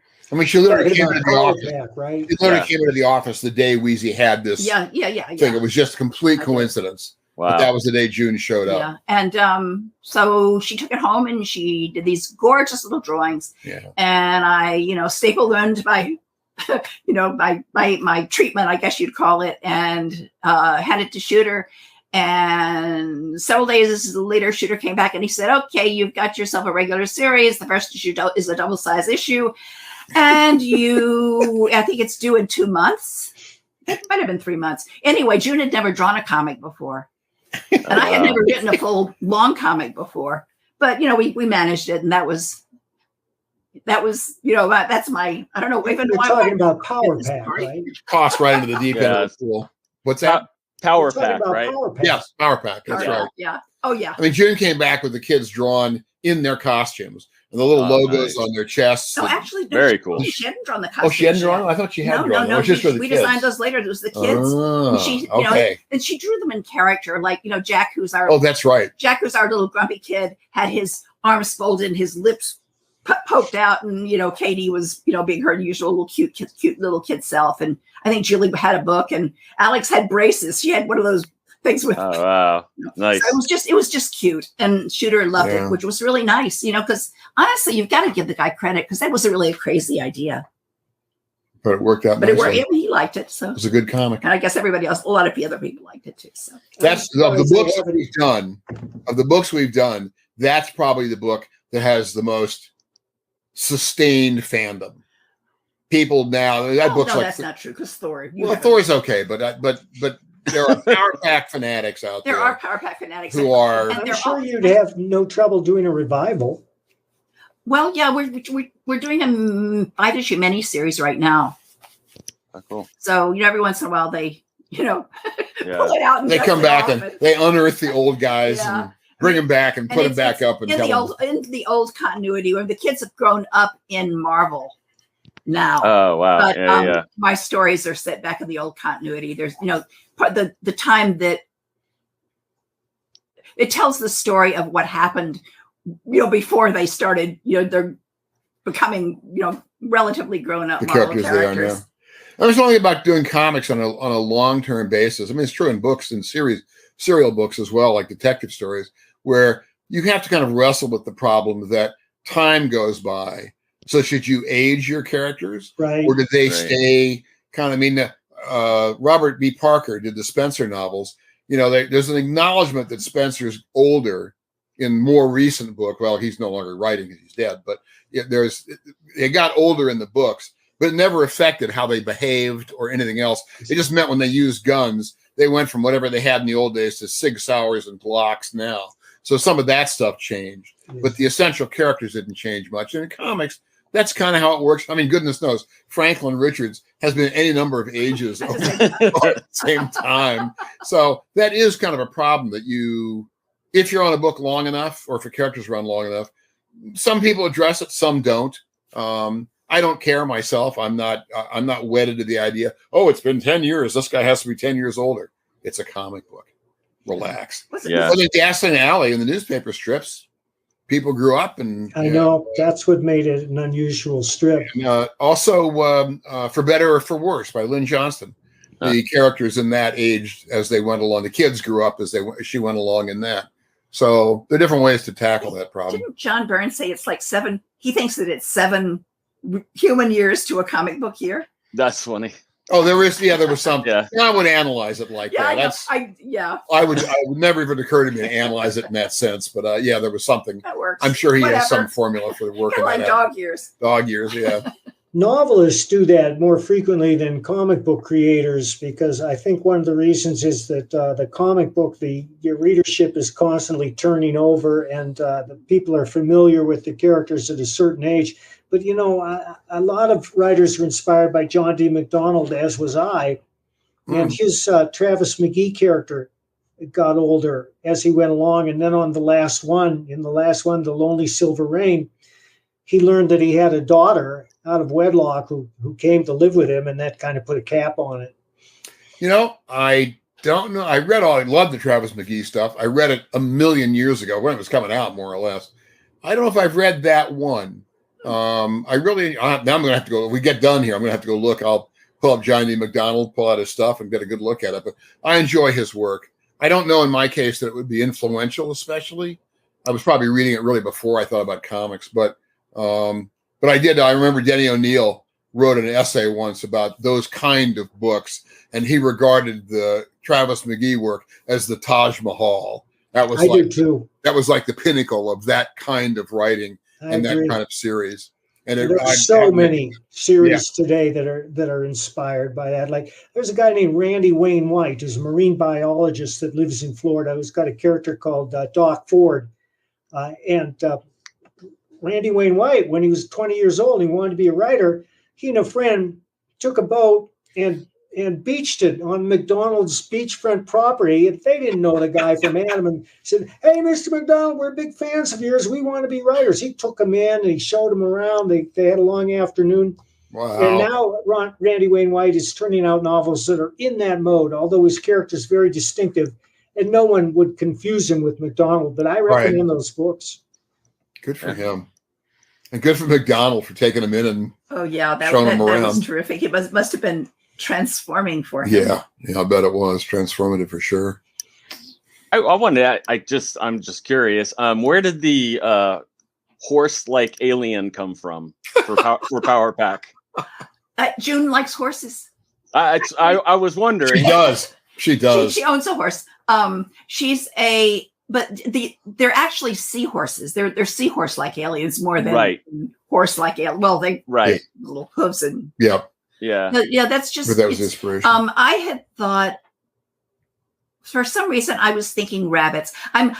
She literally came into the office. Right? She literally came into the office the day Wheezy had this thing. It was just complete coincidence. Wow. But that was the day June showed up. Yeah. And so she took it home and she did these gorgeous little drawings. Yeah. And I, staple learned my, my treatment, I guess you'd call it, and handed it to Shooter. And several days later, Shooter came back and he said, okay, you've got yourself a regular series. The first issue is a double-size issue. And I think it's due in 2 months. It might have been 3 months. Anyway, June had never drawn a comic before. And I had never written a full long comic before. But, we managed it. And that was, that's my, I don't know. Even We're talking about Power Pack, right? Tossed right into the deep end of the pool. What's that? Power Pack, right? Power Pack. Yes, Power Pack. That's right. Yeah. Oh, yeah. June came back with the kids drawn in their costumes. and the little logos nice. on their chests. No, actually, no, Very cool. She hadn't drawn the costume. Oh, she hadn't drawn them? I thought she had drawn them. No, Just for the we kids. designed those later. It was the kids. And she, okay. and she drew them in character. Like, Jack, who's our that's right. Jack, who's our little grumpy kid, had his arms folded and his lips poked out, and Katie was being her usual little cute little kid self. And I think Julie had a book, and Alex had braces. She had one of those things with. Oh wow, nice. So it was just cute, and Shooter loved it, which was really nice. Because honestly, you've got to give the guy credit, because that wasn't really a crazy idea, but it worked out. But it worked. He liked it, so it was a good comic. And I guess everybody else, a lot of other people liked it too. So that's of the books we've done. Of the books we've done, that's probably the book that has the most sustained fandom. People now book's that's not true, because Thor. Thor's okay, but there are Power Pack fanatics out there. There are Power Pack fanatics who are. I'm sure you'd have no trouble doing a revival. Well, yeah, we're doing a 5-issue miniseries right now. Oh, cool. So every once in a while they pull it out and they come back and they unearth the old guys and bring them back and put them back up and in the old continuity, where the kids have grown up in Marvel now. Oh wow! But my stories are set back in the old continuity. There's the time that it tells the story of what happened before they started they're becoming relatively grown up the Marvel characters. They are now. There's something about doing comics on a long-term basis. I mean, it's true in books and serial books as well, like detective stories, where you have to kind of wrestle with the problem that time goes by. So should you age your characters? Right. Or did they stay kind of, I mean, Robert B. Parker did the Spencer novels. There's an acknowledgement that Spencer's older in more recent book. Well, he's no longer writing because he's dead, but it got older in the books, but it never affected how they behaved or anything else. It just meant when they used guns, they went from whatever they had in the old days to Sig Sauers and Glocks now. So some of that stuff changed, but the essential characters didn't change much. And in comics, that's kind of how it works. I mean, goodness knows, Franklin Richards has been any number of ages at the same time. So that is kind of a problem that if you're on a book long enough, or if your characters run long enough, some people address it, some don't. I don't care myself. I'm not wedded to the idea, it's been 10 years. This guy has to be 10 years older. It's a comic book. Relax. Yeah. But in Gasoline Alley in the newspaper strips, people grew up and I know that's what made it an unusual strip. And, also, For Better or For Worse by Lynn Johnston. The characters in that aged as they went along. The kids grew up as she went along in that. So there are different ways to tackle that problem. Didn't John Byrne say it's like 7? He thinks that it's 7 human years to a comic book year. That's funny. Oh, there was something. Yeah. I would analyze it like that. I would never even occur to me to analyze it in that sense. But there was something. That works. I'm sure he has some formula for working like that dog out. years. Dog years, yeah. Novelists do that more frequently than comic book creators, because I think one of the reasons is that the comic book, your readership is constantly turning over, and the people are familiar with the characters at a certain age. But, a lot of writers were inspired by John D. MacDonald, as was I. And his Travis McGee character got older as he went along. And then in the last one, The Lonely Silver Rain, he learned that he had a daughter out of wedlock who came to live with him, and that kind of put a cap on it. I don't know. I loved the Travis McGee stuff. I read it a million years ago when it was coming out, more or less. I don't know if I've read that one. Now I'm going to have to go, we get done here, I'm going to have to go look. I'll pull up John D. MacDonald, pull out his stuff and get a good look at it. But I enjoy his work. I don't know in my case that it would be influential, especially. I was probably reading it really before I thought about comics, but I remember Denny O'Neil wrote an essay once about those kind of books, and he regarded the Travis McGee work as the Taj Mahal. I did too. That was like the pinnacle of that kind of writing and that kind of series. And there's so many series today that are inspired by that. Like there's a guy named Randy Wayne White, who's a marine biologist that lives in Florida, who's got a character called Doc Ford. Randy Wayne White, when he was 20 years old, he wanted to be a writer. He and a friend took a boat and and beached it on McDonald's beachfront property. And they didn't know the guy from Adam and said, "Hey, Mr. McDonald, we're big fans of yours. We want to be writers." He took them in and he showed them around. They had a long afternoon. Wow. And now Randy Wayne White is turning out novels that are in that mode, although his character is very distinctive and no one would confuse him with McDonald. But I recommend those books. Good for him. And good for McDonald for taking him in and showing him around. That was terrific. It must have been transforming for him. Yeah, I bet it was transformative for sure. I wanted to, I'm just curious. Where did the horse-like alien come from for Power Pack? June likes horses. I was wondering. She does. She owns a horse. They're actually seahorses. They're seahorse-like aliens more than horse-like aliens. Well, little hooves and that's just. But that was inspiration. I had thought, for some reason, I was thinking rabbits. I'm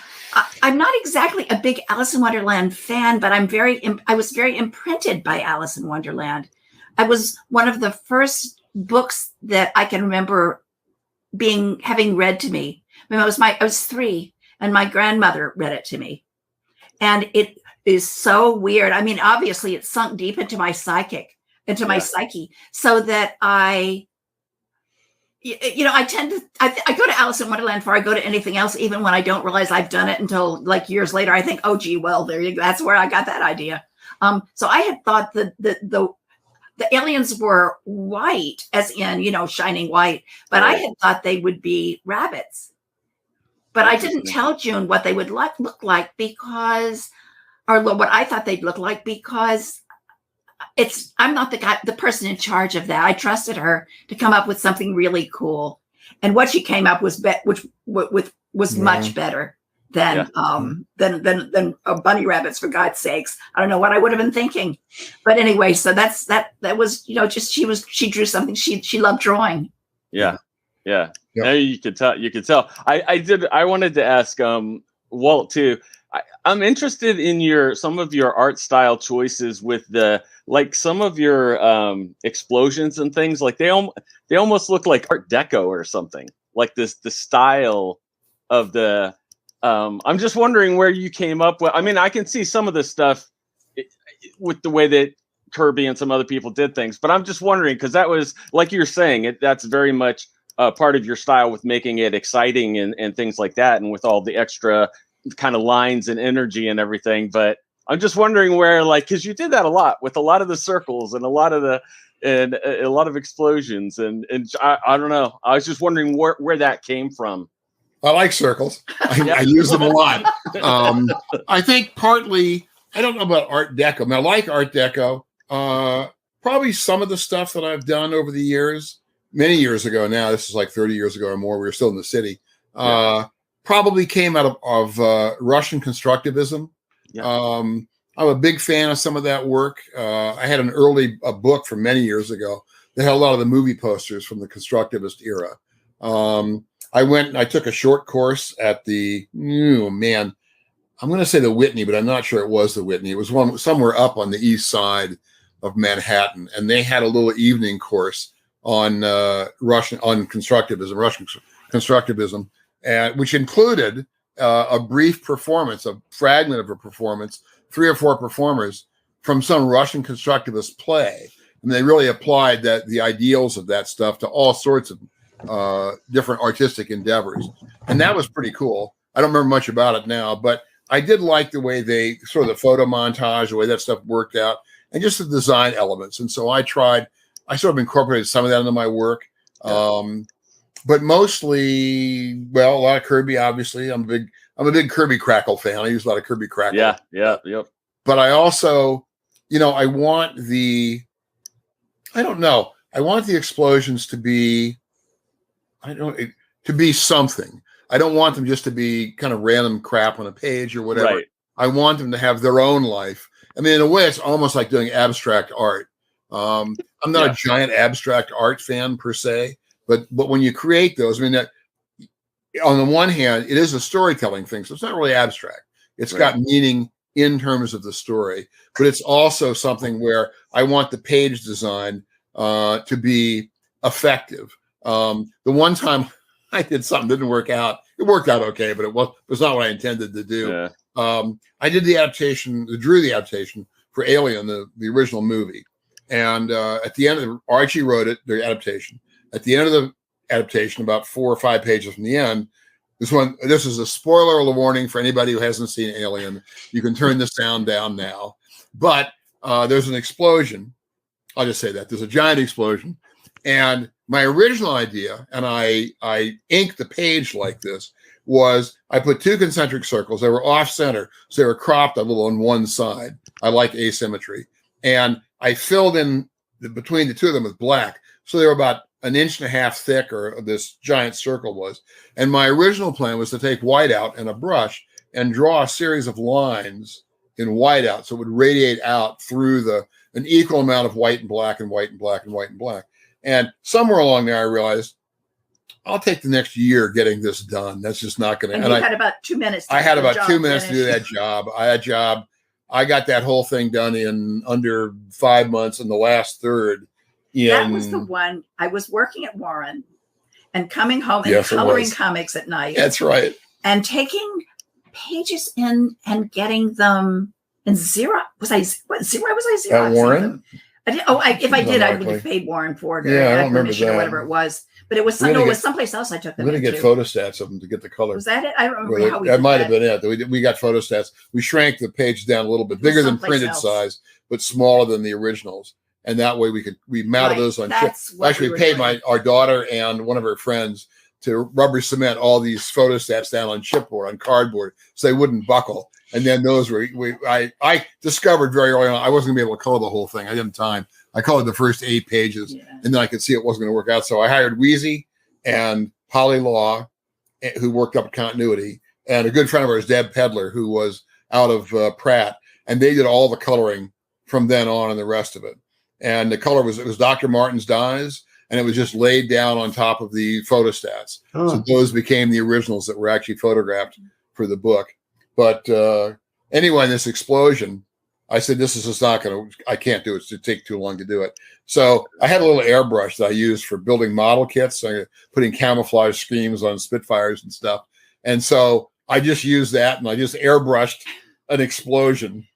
not exactly a big Alice in Wonderland fan, but I was very imprinted by Alice in Wonderland. I was one of the first books that I can remember having read to me. I mean, I was 3, and my grandmother read it to me, and it is so weird. I mean, obviously, it sunk deep into my psyche, so that I tend to I go to Alice in Wonderland before I go to anything else, even when I don't realize I've done it until like years later. I think, oh, gee, well, there you go. That's where I got that idea. So I had thought that the aliens were white, as in, shining white, but I had thought they would be rabbits. But I didn't tell June what they would look like or what I thought they'd look like, because I'm not the person in charge of that. I trusted her to come up with something really cool, and what she came up was much better than bunny rabbits, for God's sakes. I don't know what I would have been thinking, but anyway, so that was just she drew something she loved drawing. Yeah. Now you could tell. I wanted to ask Walt too. I'm interested in some of your art style choices with some of your explosions and things. Like they almost look like Art Deco or something. Like the style of the. I'm just wondering where you came up with. I mean, I can see some of the stuff with the way that Kirby and some other people did things, but I'm just wondering, because that was, like you're saying, that's very much part of your style with making it exciting and things like that, and with all the extra kind of lines and energy and everything. But I'm just wondering where, because you did that a lot with a lot of the circles and a lot of explosions, and I don't know. I was just wondering where that came from. I like circles. I use them a lot. I think partly, I don't know about Art Deco. I mean, I like Art Deco. Probably some of the stuff that I've done over the years, many years ago now, this is like 30 years ago or more, we were still in the city, probably came out of Russian constructivism. Yeah. I'm a big fan of some of that work. I had a book from many years ago that had a lot of the movie posters from the constructivist era. I took a short course at I'm going to say the Whitney, but I'm not sure it was the Whitney. It was somewhere up on the east side of Manhattan, and they had a little evening course on Russian constructivism, which included a brief performance, a fragment of a performance, 3 or 4 performers from some Russian constructivist play, and they really applied the ideals of that stuff to all sorts of different artistic endeavors, and that was pretty cool. I don't remember much about it now, but I did like the way they sort of the photo montage, the way that stuff worked out, and just the design elements. And so I sort of incorporated some of that into my work, but mostly, a lot of Kirby. Obviously, I'm a big Kirby Crackle fan. I use a lot of Kirby Crackle. Yep. But I also, I want the explosions to be. To be something. I don't want them just to be kind of random crap on a page or whatever. Right. I want them to have their own life. I mean, in a way, it's almost like doing abstract art. I'm not a giant abstract art fan per se, but when you create those, I mean, that on the one hand, it is a storytelling thing, so it's not really abstract. It's got meaning in terms of the story, but it's also something where I want the page design to be effective. The one time I did something that didn't work out. It worked out okay, but it was not what I intended to do. Yeah. I did the adaptation, drew the adaptation for Alien, the original movie. And at the end of Archie wrote it, the adaptation. At the end of the adaptation, about 4 or 5 pages from the end, this is a spoiler warning for anybody who hasn't seen Alien. You can turn the sound down now. But there's an explosion. I'll just say that. There's a giant explosion. And my original idea, and I inked the page like this, was I put 2 concentric circles. They were off center, so they were cropped a little on one side. I like asymmetry. And I filled in between the 2 of them with black. So they were about 1.5 inches thick, or this giant circle was. And my original plan was to take whiteout and a brush and draw a series of lines in whiteout, so it would radiate out through an equal amount of white and black and white and black and white and black. And somewhere along there, I realized I'll take the next year getting this done. That's just not going to. And you had about 2 minutes. I had about 2 minutes to do that job. I got that whole thing done in under 5 months, in the last third. That was the one. I was working at Warren and coming home and coloring comics at night. That's right. And taking pages in and getting them in Xerox. Was I Xeroxing at Warren? them? If I did, I would have paid Warren for it. Yeah, I don't remember that. Or whatever it was. But it was someplace else I took them. We're going to get photostats of them to get the color. Was that it? I don't remember how we that might have been it. We got photostats. We shrank the page down a little bit, bigger than printed size, but smaller than the originals. And that way we mounted those on chip. Actually, we paid our daughter and one of her friends to rubber cement all these photostats down on chipboard, on cardboard, so they wouldn't buckle. And then those I discovered very early on I wasn't gonna be able to color the whole thing. I didn't have time. I colored the first 8 pages, and then I could see it wasn't going to work out. So I hired Wheezy and Polly Law, who worked up at Continuity, and a good friend of ours, Deb Pedler, who was out of Pratt, and they did all the coloring from then on and the rest of it. And the color was Dr. Martin's dyes, and it was just laid down on top of the photostats. Oh. So those became the originals that were actually photographed for the book. But anyway, this explosion, I said, this is just not going to, I can't do it. It'd take too long to do it. So I had a little airbrush that I used for building model kits, putting camouflage schemes on Spitfires and stuff. And so I just used that, and I just airbrushed an explosion,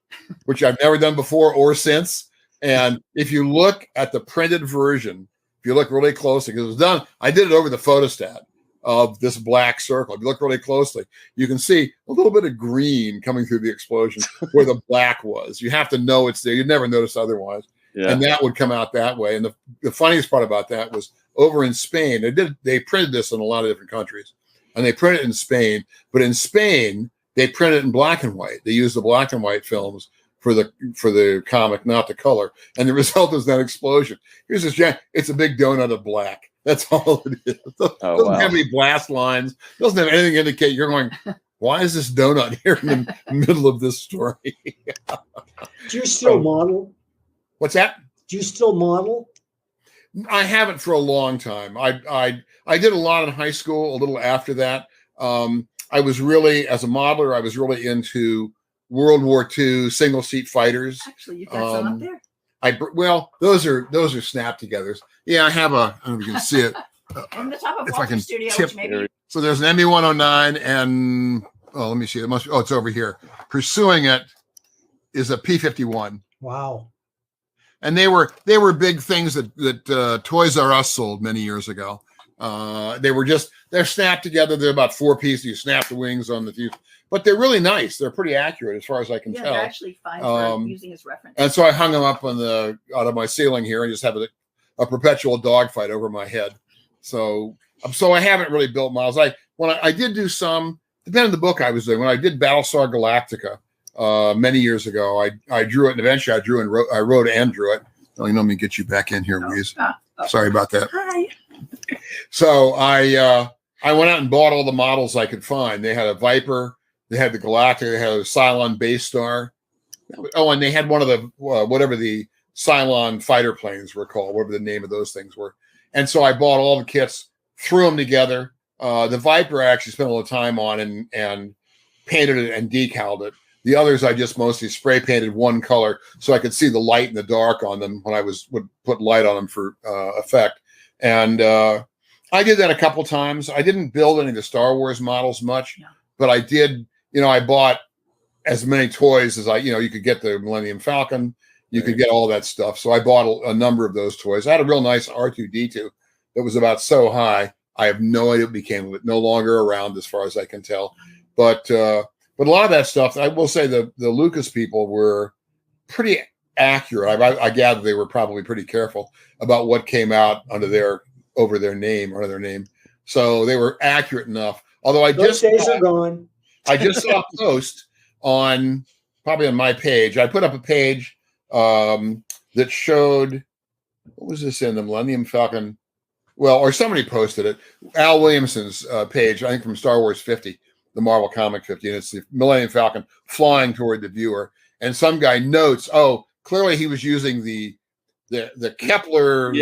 which I've never done before or since. And if you look at the printed version, if you look really closely, because it was done, I did it over the photostat of this black circle. If you look really closely, you can see a little bit of green coming through the explosion where the black was. You have to know it's there. You'd never notice otherwise. Yeah. And that would come out that way. And the funniest part about that was over in Spain, they printed this in a lot of different countries, and they printed it in Spain. But in Spain, they printed it in black and white. They used the black and white films for the comic, not the color. And the result is that explosion. Here's this giant, it's a big donut of black. That's all it is. It doesn't have any blast lines. It doesn't have anything to indicate. You're going, why is this donut here in the middle of this story? Do you still model? What's that? Do you still model? I haven't for a long time. I did a lot in high school, a little after that. I was really, as a modeler, I was really into World War II single seat fighters. Actually, you've got some up there. Those are snap togethers. Yeah, I have I don't know if you can see it. On the top of Walter's studio, which maybe. So there's an ME-109 and let me see. It's over here. Pursuing it is a P-51. Wow. And they were big things that Toys R Us sold many years ago. They're snapped together. They're about 4 pieces. You snap the wings on the fuse. But they're really nice. They're pretty accurate as far as I can tell. They're actually fine for using as reference. And so I hung them up out of my ceiling here and just have a perpetual dogfight over my head. So I haven't really built models. When I did do some, depending on the book I was doing, when I did Battlestar Galactica many years ago, I drew it, and eventually I wrote and drew it. Let me get you back in here, Louise. Sorry about that. Hi. So I went out and bought all the models I could find. They had a Viper. They had the Galactica, they had a Cylon base star. Oh, and they had one of the, whatever the Cylon fighter planes were called, whatever the name of those things were. And so I bought all the kits, threw them together. The Viper I actually spent a little time on and painted it and decaled it. The others I just mostly spray painted one color so I could see the light and the dark on them when I would put light on them for effect. And I did that a couple times. I didn't build any of the Star Wars models much, but I did, I bought as many toys as you could get the Millennium Falcon, you could get all that stuff. So I bought a number of those toys. I had a real nice R2-D2 that was about so high. I have no idea what became of it. No longer around as far as I can tell. But a lot of that stuff, I will say the Lucas people were pretty accurate. I gather they were probably pretty careful about what came out under their name. So they were accurate enough. Although Those days are gone. I just saw a post probably on my page. I put up a page that showed, what was this in the Millennium Falcon? Well, or somebody posted it. Al Williamson's page, I think from Star Wars 50, the Marvel Comic 50, and it's the Millennium Falcon flying toward the viewer. And some guy notes, clearly he was using the Kepler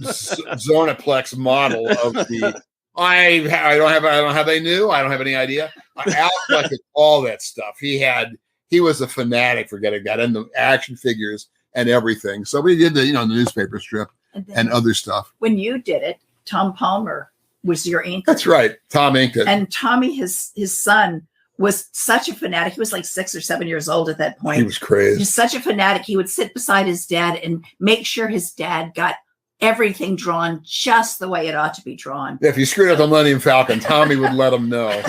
Zorniplex model of the. I don't have any new. I don't have any idea. Al collected all that stuff. He was a fanatic for getting that and the action figures and everything. So we did the newspaper strip and other stuff. When you did it, Tom Palmer was your inker. That's right. Tom inked it. And Tommy, his son, was such a fanatic. He was like 6 or 7 years old at that point. He was crazy. He was such a fanatic. He would sit beside his dad and make sure his dad got everything drawn just the way it ought to be drawn. If you screwed up the Millennium Falcon, Tommy would let him know.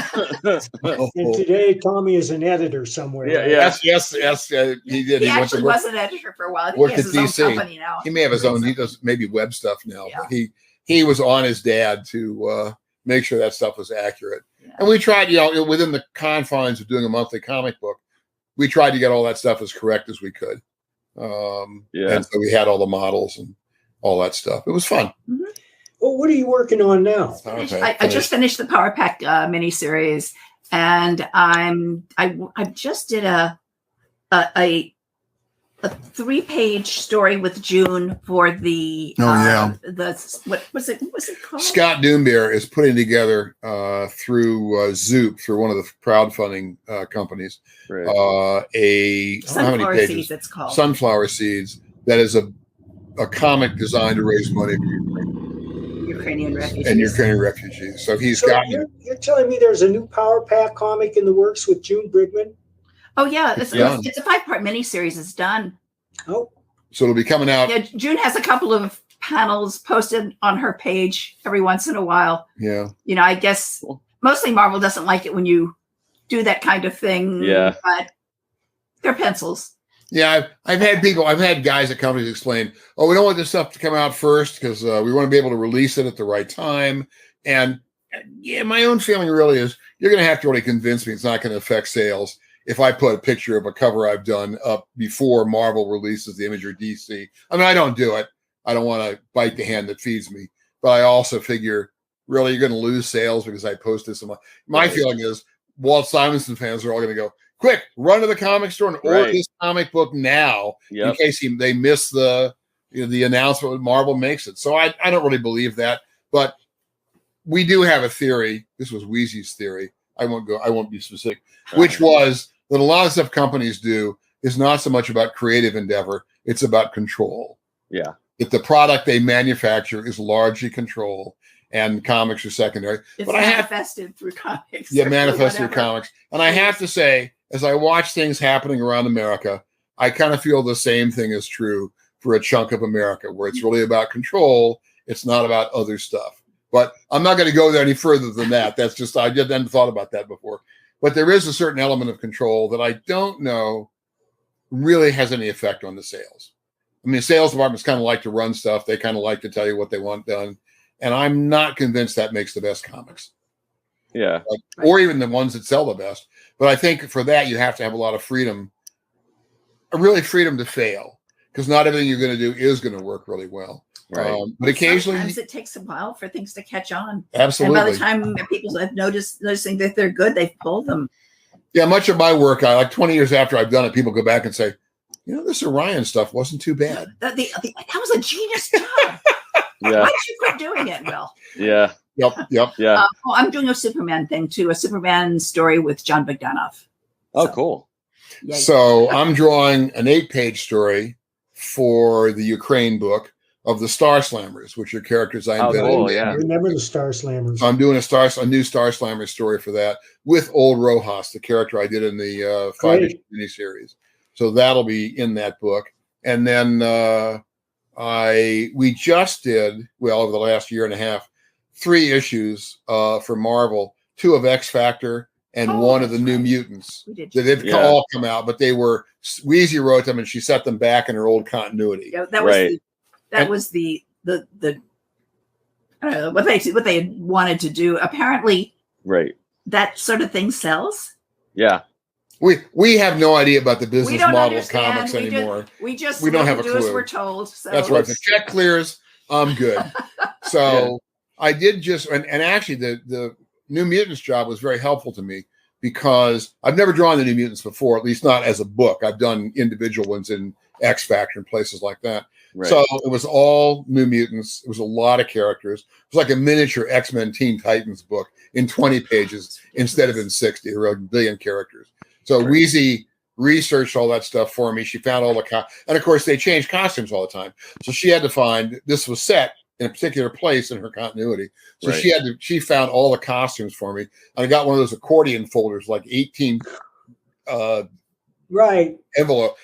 And today, Tommy is an editor somewhere. Yes, he did. He actually was an editor for a while. I think he has his own company now. He may have his own. He does maybe web stuff now. Yeah. But he was on his dad to make sure that stuff was accurate. Yeah. And we tried, within the confines of doing a monthly comic book, we tried to get all that stuff as correct as we could. And so we had all the models and all that stuff. It was fun. Mm-hmm. Well, what are you working on now? I just finished the Power Pack miniseries, and I just did a 3-page story with June for the what was it called? Scott Doombeer is putting together through Zoop, through one of the crowdfunding companies, a Sunflower Seeds. It's called Sunflower Seeds. That is a comic designed to raise money for Ukrainian refugees. And Ukrainian refugees. So you're telling me there's a new Power Pack comic in the works with June Brigman? Oh yeah, it's a 5-part miniseries. It's done. Oh, so it'll be coming out. Yeah, June has a couple of panels posted on her page every once in a while. Yeah, I guess mostly Marvel doesn't like it when you do that kind of thing. Yeah, but they're pencils. Yeah, I've had guys at companies explain, we don't want this stuff to come out first because we want to be able to release it at the right time. And my own feeling really is you're going to have to really convince me it's not going to affect sales if I put a picture of a cover I've done up before Marvel releases the image or DC. I mean, I don't do it. I don't want to bite the hand that feeds me. But I also figure, really, you're going to lose sales because I post this. My feeling is Walt Simonson fans are all going to go, quick, run to the comic store and order this comic book now in case they miss the announcement when Marvel makes it. So I don't really believe that. But we do have a theory. This was Wheezy's theory. I won't be specific, which was that a lot of stuff companies do is not so much about creative endeavor. It's about control. Yeah. That the product they manufacture is largely control and comics are secondary. It's manifested through comics. Yeah, manifested through comics. And I have to say, as I watch things happening around America, I kind of feel the same thing is true for a chunk of America, where it's really about control. It's not about other stuff. But I'm not going to go there any further than that. That's just, I hadn't thought about that before. But there is a certain element of control that I don't know really has any effect on the sales. I mean, sales departments kind of like to run stuff. They kind of like to tell you what they want done. And I'm not convinced that makes the best comics. Yeah. Or even the ones that sell the best. But I think for that, you have to have a lot of freedom, really freedom to fail, because not everything you're going to do is going to work really well. Right. But occasionally, sometimes it takes a while for things to catch on. Absolutely. And by the time people have noticing that they're good, they've pulled them. Yeah, much of my work, 20 years after I've done it, people go back and say, this Orion stuff wasn't too bad. That was a genius job. Yeah. Why did you quit doing it, Will? Yeah. Yep. Yeah. I'm doing a Superman thing too, a Superman story with John Bogdanov. Oh, cool. Yeah. So I'm drawing an 8-page story for the Ukraine book of the Star Slammers, which are characters I invented. Cool, yeah. I remember the Star Slammers. So I'm doing a new Star Slammer story for that with Old Rojas, the character I did in the 5-issue miniseries. So that'll be in that book. And then we just did, well, over the last year and a half, 3 issues for Marvel, 2 of X Factor and 1 of the New Mutants. They've all come out, but they were, Weezy wrote them and she set them back in her old continuity. Yeah, that was the I don't know, what they wanted to do. Apparently, that sort of thing sells. Yeah. We have no idea about the business model of comics anymore. We don't have a clue. As we're told. So that's right. If the check clears, I'm good. So I did just, and actually the New Mutants job was very helpful to me because I've never drawn the New Mutants before, at least not as a book. I've done individual ones in X Factor and places like that. Right. So it was all New Mutants. It was a lot of characters. It was like a miniature X-Men Teen Titans book in 20 pages instead of in 60. There were a billion characters. So Weezy researched all that stuff for me. She found all the and of course they changed costumes all the time. So she had to find, this was set in a particular place in her continuity. So she found all the costumes for me. And I got one of those accordion folders, like 18 envelope,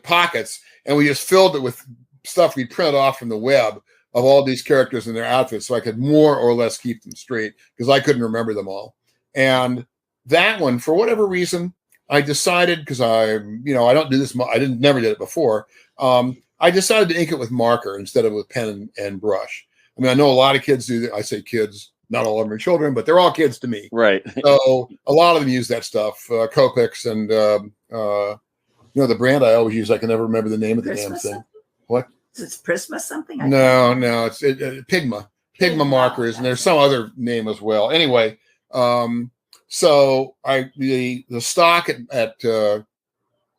pockets. And we just filled it with stuff we printed off from the web of all these characters and their outfits. So I could more or less keep them straight because I couldn't remember them all. And that one, for whatever reason, I decided, because I don't do this, never did it before. I decided to ink it with marker instead of with pen and brush. I mean, I know a lot of kids do that. I say kids, not all of them are children, but they're all kids to me. Right. So a lot of them use that stuff, Copics and, the brand I always use. I can never remember the name of the damn thing. What? Is it Prisma something? No, it's Pigma markers, and there's some other name as well. Anyway, so the stock at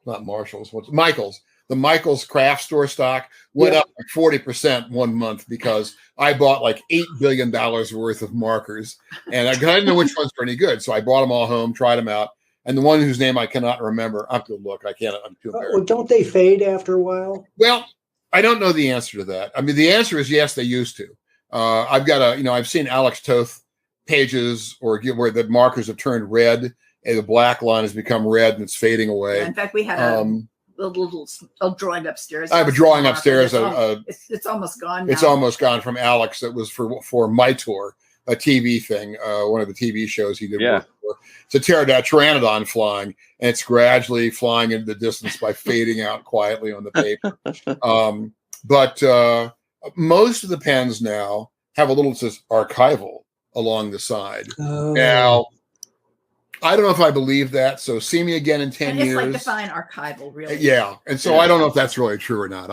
not Marshall's, Michael's, the Michael's craft store stock went up like 40% 1 month because I bought like $8 billion worth of markers, and I didn't know which ones were any good, so I brought them all home, tried them out, and the one whose name I cannot remember, I have to look. I can't. I'm too embarrassed. Well, don't they fade after a while? Well, I don't know the answer to that. I mean, the answer is yes, they used to. I've got I've seen Alex Toth pages where the markers have turned red and the black line has become red and it's fading away. Yeah, in fact, we had a little drawing upstairs. I have a drawing upstairs. It's almost gone now. It's almost gone from Alex. That was for My Tour, a TV thing, one of the TV shows he did. Yeah. It's a pteranodon flying, and it's gradually flying into the distance by fading out quietly on the paper. But most of the pens now have a little says archival along the side. Oh. Now, I don't know if I believe that. So see me again in 10 years. It's like define archival, really. Yeah. And so I don't know if that's really true or not.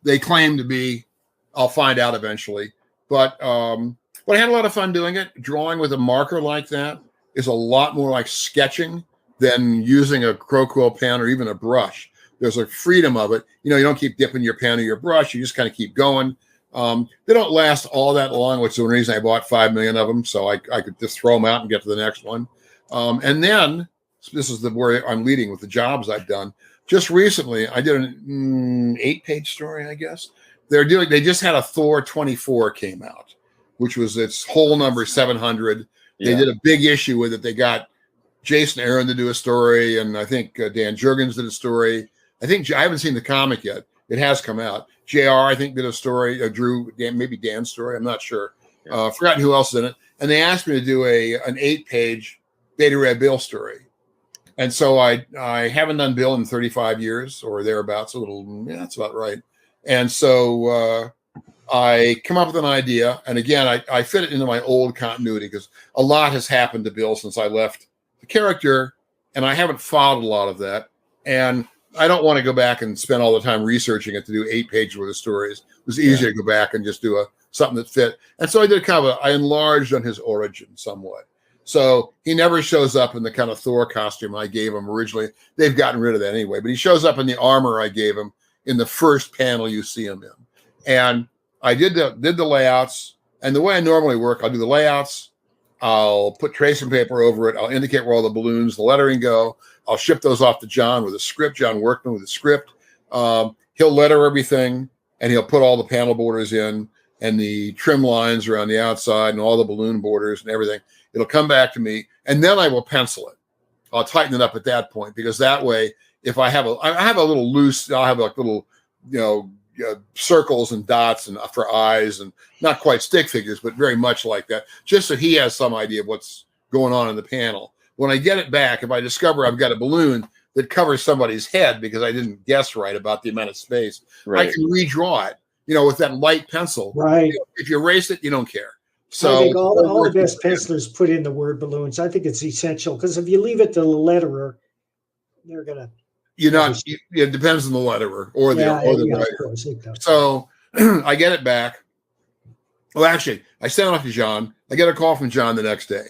They claim to be. I'll find out eventually. But I had a lot of fun doing it. Drawing with a marker like that is a lot more like sketching than using a Crow pen or even a brush. There's a freedom of it. You don't keep dipping your pen or your brush. You just kind of keep going. They don't last all that long, which is the reason I bought 5 million of them. So I could just throw them out and get to the next one. And then this is where I'm leading with the jobs I've done. Just recently, I did an 8-page story, I guess. They just had a Thor 24 came out, which was its whole number 700. They did a big issue with it. They got Jason Aaron to do a story, and I think Dan Jurgens did a story. I haven't seen the comic yet. It has come out. JR, I think, did a story. Drew, maybe Dan's story. I'm not sure. Forgotten who else is in it. And they asked me to do an 8-page Beta Red Bill story. And so I haven't done Bill in 35 years or thereabouts. That's about right. And so I come up with an idea. And again, I fit it into my old continuity because a lot has happened to Bill since I left the character. And I haven't followed a lot of that. And I don't want to go back and spend all the time researching it to do 8 pages worth of stories. It was easier to go back and just do something that fit. And so I did I enlarged on his origin somewhat. So he never shows up in the kind of Thor costume I gave him originally. They've gotten rid of that anyway, but he shows up in the armor I gave him in the first panel you see him in. And I did the layouts, and the way I normally work, I'll do the layouts, I'll put tracing paper over it, I'll indicate where all the balloons, the lettering go, I'll ship those off to John with a script, John Workman with a script. He'll letter everything, and he'll put all the panel borders in and the trim lines around the outside and all the balloon borders and everything. It'll come back to me, and then I will pencil it. I'll tighten it up at that point, because that way, if I have a little loose, I'll have like little, circles and dots and for eyes, and not quite stick figures, but very much like that, just so he has some idea of what's going on in the panel. When I get it back, if I discover I've got a balloon that covers somebody's head because I didn't guess right about the amount of space, I can redraw it, with that light pencil. Right. If you erase it, you don't care. So I think all the best pencilers put in the word balloons. I think it's essential, because if you leave it to the letterer, they're gonna. It depends on the letterer or the writer. So I get it back. Well, actually, I sent it off to John. I get a call from John the next day.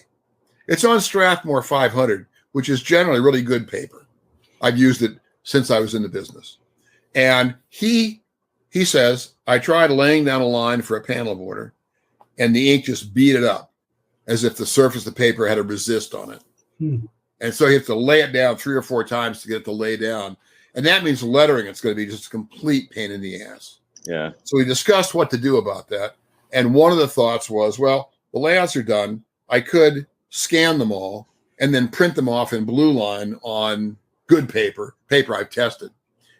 It's on Strathmore 500, which is generally really good paper. I've used it since I was in the business. And he says, I tried laying down a line for a panel border, and the ink just beat it up as if the surface of the paper had a resist on it. And so you have to lay it down 3 or 4 times to get it to lay down. And that means lettering, it's going to be just a complete pain in the ass. Yeah. So we discussed what to do about that. And one of the thoughts was, well, the layouts are done. I could scan them all and then print them off in blue line on good paper I've tested,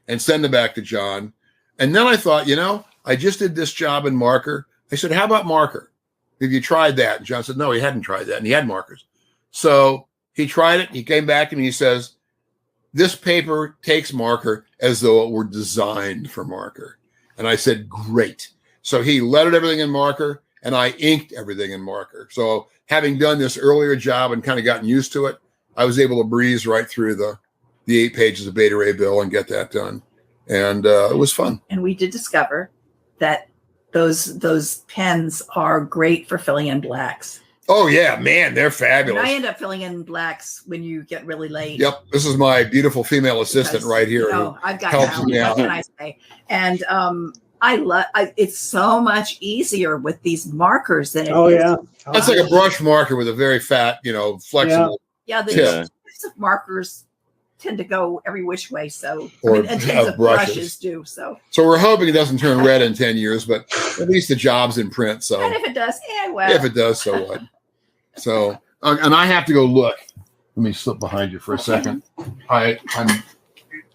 and send them back to John. And then I thought, I just did this job in marker. I said, how about marker? Have you tried that? And John said, no, he hadn't tried that. And he had markers. So he tried it. He came back to me. He says, this paper takes marker as though it were designed for marker. And I said, great. So he lettered everything in marker, and I inked everything in marker. So having done this earlier job and kind of gotten used to it, I was able to breeze right through the 8 pages of Beta Ray Bill and get that done. And it was fun. And we did discover that those pens are great for filling in blacks. Oh, yeah, man, they're fabulous. And I end up filling in blacks when you get really late. Yep, this is my beautiful female assistant right here. I've got helps me out. What can I say? And it's so much easier with these markers than it is. Yeah. That's like a brush marker with a very fat, flexible. Yeah, the markers tend to go every which way. So brushes do. So we're hoping it doesn't turn red in 10 years, but at least the job's in print. So and if it does, if it does, so what? So and I have to go look. Let me slip behind you for a second.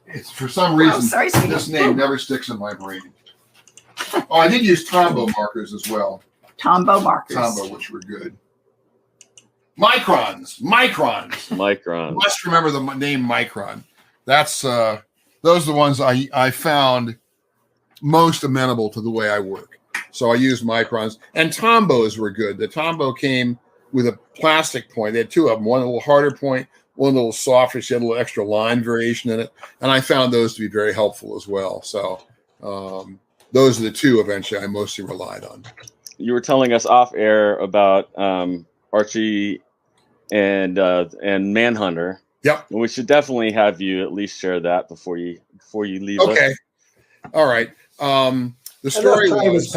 It's for some reason this name never sticks in my brain. Oh, I did use Tombow markers as well. Tombow markers. Tombow, which were good. Microns. Micron. You must remember the name Micron. That's those are the ones I found most amenable to the way I work. So I used microns, and Tombows were good. The Tombow came with a plastic point. They had 2 of them, one a little harder point, one a little softer. She had a little extra line variation in it, and I found those to be very helpful as well. So those are the 2 eventually I mostly relied on. You were telling us off air about Archie and Manhunter. Yep. We should definitely have you at least share that before you leave. Okay. All right. The story was.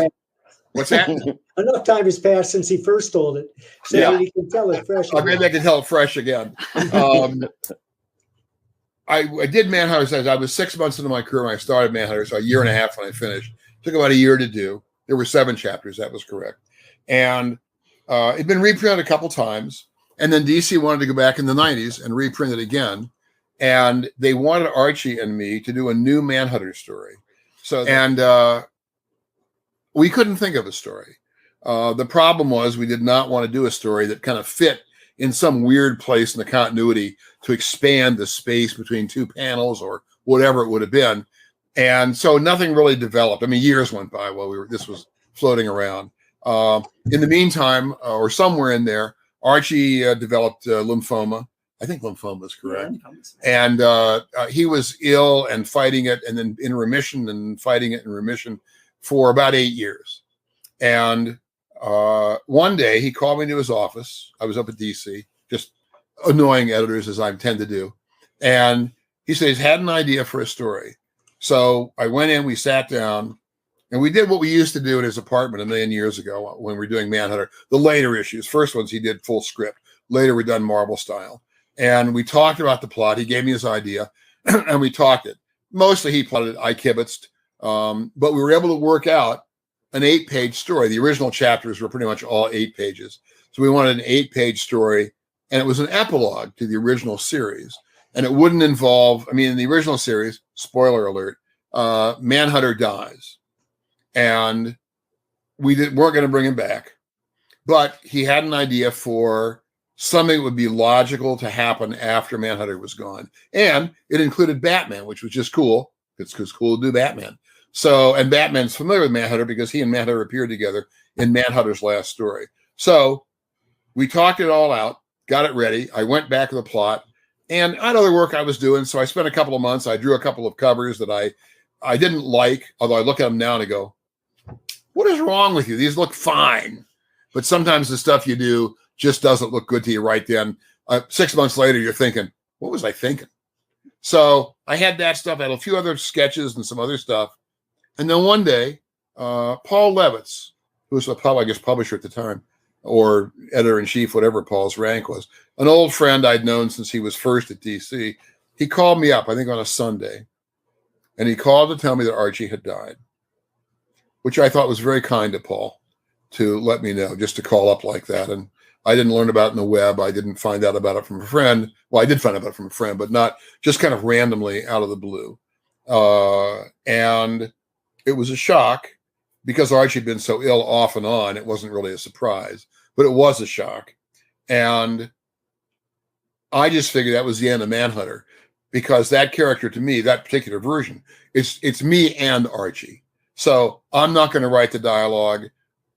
What's that? Enough time has passed since he first told it, so you can tell it fresh. Maybe I can tell it fresh again. I did Manhunter. I was 6 months into my career when I started Manhunter, so a year and a half when I finished. It took about a year to do. There were 7 chapters. That was correct. And it'd been reprinted a couple times. And then DC wanted to go back in the 90s and reprint it again. And they wanted Archie and me to do a new Manhunter story. And we couldn't think of a story. The problem was we did not want to do a story that kind of fit in some weird place in the continuity to expand the space between 2 panels or whatever it would have been. And so nothing really developed. I mean, years went by while this was floating around. In the meantime, or somewhere in there, Archie developed lymphoma. I think lymphoma is correct. Yeah, and he was ill and fighting it, and then in remission and fighting it in remission for about 8 years. And one day he called me into his office. I was up at DC, just annoying editors as I tend to do. And he said he's had an idea for a story. So I went in, we sat down, and we did what we used to do in his apartment a million years ago when we were doing Manhunter. The later issues, first ones he did full script. Later we done Marvel style. And we talked about the plot. He gave me his idea, and we talked it. Mostly he plotted it. I kibitzed. But we were able to work out an 8-page story. The original chapters were pretty much all 8 pages. So we wanted an 8-page story, and it was an epilogue to the original series. And it wouldn't involve, I mean, in the original series, spoiler alert, Manhunter dies. And weren't going to bring him back. But he had an idea for something that would be logical to happen after Manhunter was gone. And it included Batman, which was just cool. It's cool to do Batman. So, and Batman's familiar with Manhunter because he and Manhunter appeared together in Manhunter's last story. So we talked it all out, got it ready. I went back to the plot, and I had other work I was doing. So I spent a couple of months. I drew a couple of covers that I didn't like, although I look at them now and I go, what is wrong with you? These look fine. But sometimes the stuff you do just doesn't look good to you right then. 6 months later, you're thinking, what was I thinking? So I had that stuff. I had a few other sketches and some other stuff. And then one day, Paul Levitz, who was I guess publisher at the time, or editor-in-chief, whatever Paul's rank was, an old friend I'd known since he was first at DC, he called me up, I think on a Sunday, and he called to tell me that Archie had died, which I thought was very kind of Paul to let me know, just to call up like that. And I didn't learn about it in the web. I didn't find out about it from a friend. Well, I did find out about it from a friend, but not just kind of randomly out of the blue. And it was a shock because Archie had been so ill off and on. It wasn't really a surprise, but it was a shock. And I just figured that was the end of Manhunter, because that character, to me, that particular version, it's me and Archie. So I'm not going to write the dialogue.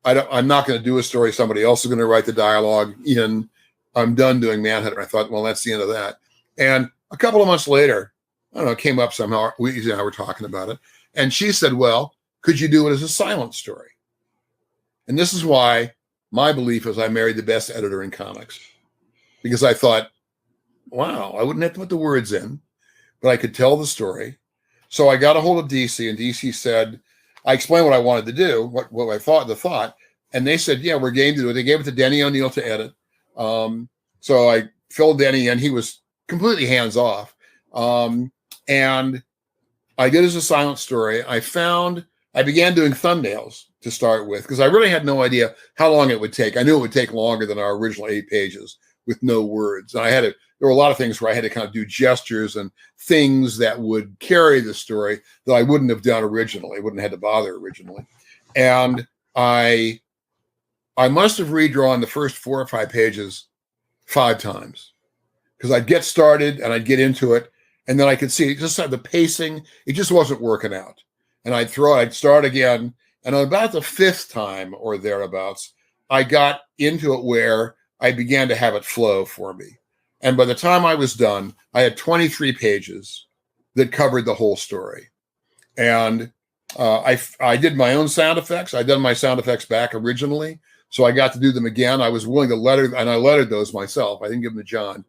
I'm not going to do a story somebody else is going to write the dialogue in. I'm done doing Manhunter. I thought, well, that's the end of that. And a couple of months later, I don't know, it came up somehow. We were talking about it. And she said, well, could you do it as a silent story? And this is why my belief is I married the best editor in comics, because I thought, wow, I wouldn't have to put the words in, but I could tell the story. So I got a hold of DC, and DC said, I explained what I wanted to do, what I thought, and they said, yeah, we're game to do it. They gave it to Denny O'Neil to edit. So I filled Denny in. He was completely hands off. And I did it as a silent story. I began doing thumbnails to start with, because I really had no idea how long it would take. I knew it would take longer than our original 8 pages with no words. And there were a lot of things where I had to kind of do gestures and things that would carry the story that I wouldn't have done originally, wouldn't have had to bother originally. And I must have redrawn the first 4 or 5 pages 5 times, because I'd get started and I'd get into it, and then I could see it just the pacing, it just wasn't working out. And I'd start again. And on about the 5th time or thereabouts, I got into it where I began to have it flow for me. And by the time I was done, I had 23 pages that covered the whole story. And I did my own sound effects. I'd done my sound effects back originally, so I got to do them again. I was willing to and I lettered those myself. I didn't give them to John.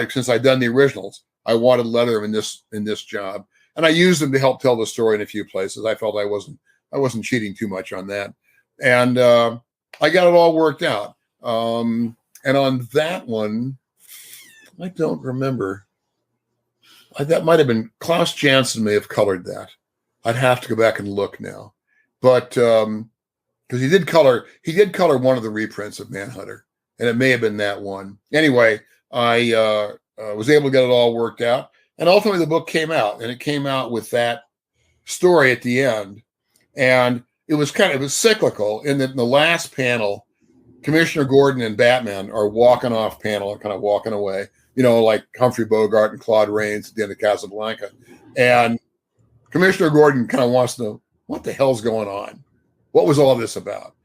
Since I'd done the originals, I wanted to letter them in this job. And I used them to help tell the story in a few places. I felt I wasn't cheating too much on that. And I got it all worked out. And on that one, I don't remember. That might have been Klaus Janson may have colored that. I'd have to go back and look now. But because he did color one of the reprints of Manhunter, and it may have been that one. Anyway, I was able to get it all worked out. And ultimately the book came out, and it came out with that story at the end. And it was cyclical in that in the last panel, Commissioner Gordon and Batman are walking off panel, kind of walking away, like Humphrey Bogart and Claude Rains at the end of Casablanca. And Commissioner Gordon kind of wants to know, what the hell's going on? What was all this about?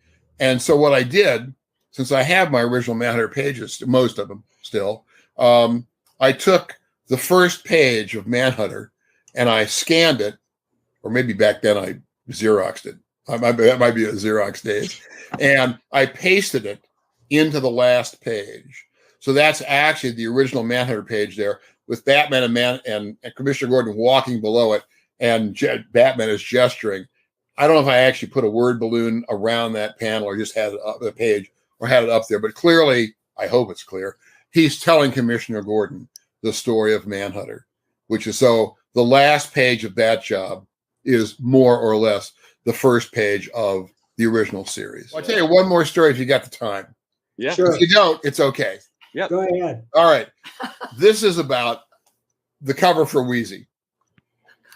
And so what I did, since I have my original Manhunter pages, most of them still, I took the first page of Manhunter and I scanned it, or maybe back then I Xeroxed it. That might be a Xerox days. And I pasted it into the last page. So that's actually the original Manhunter page there, with Batman and Commissioner Gordon walking below it, and Batman is gesturing. I don't know if I actually put a word balloon around that panel or just had it up the page or had it up there, but clearly, I hope it's clear, he's telling Commissioner Gordon the story of Manhunter, which is so the last page of that job is more or less the first page of the original series. I'll tell you one more story if you got the time. Yeah. Sure. If you don't, it's okay. Yep. Go ahead. All right. This is about the cover for Wheezy.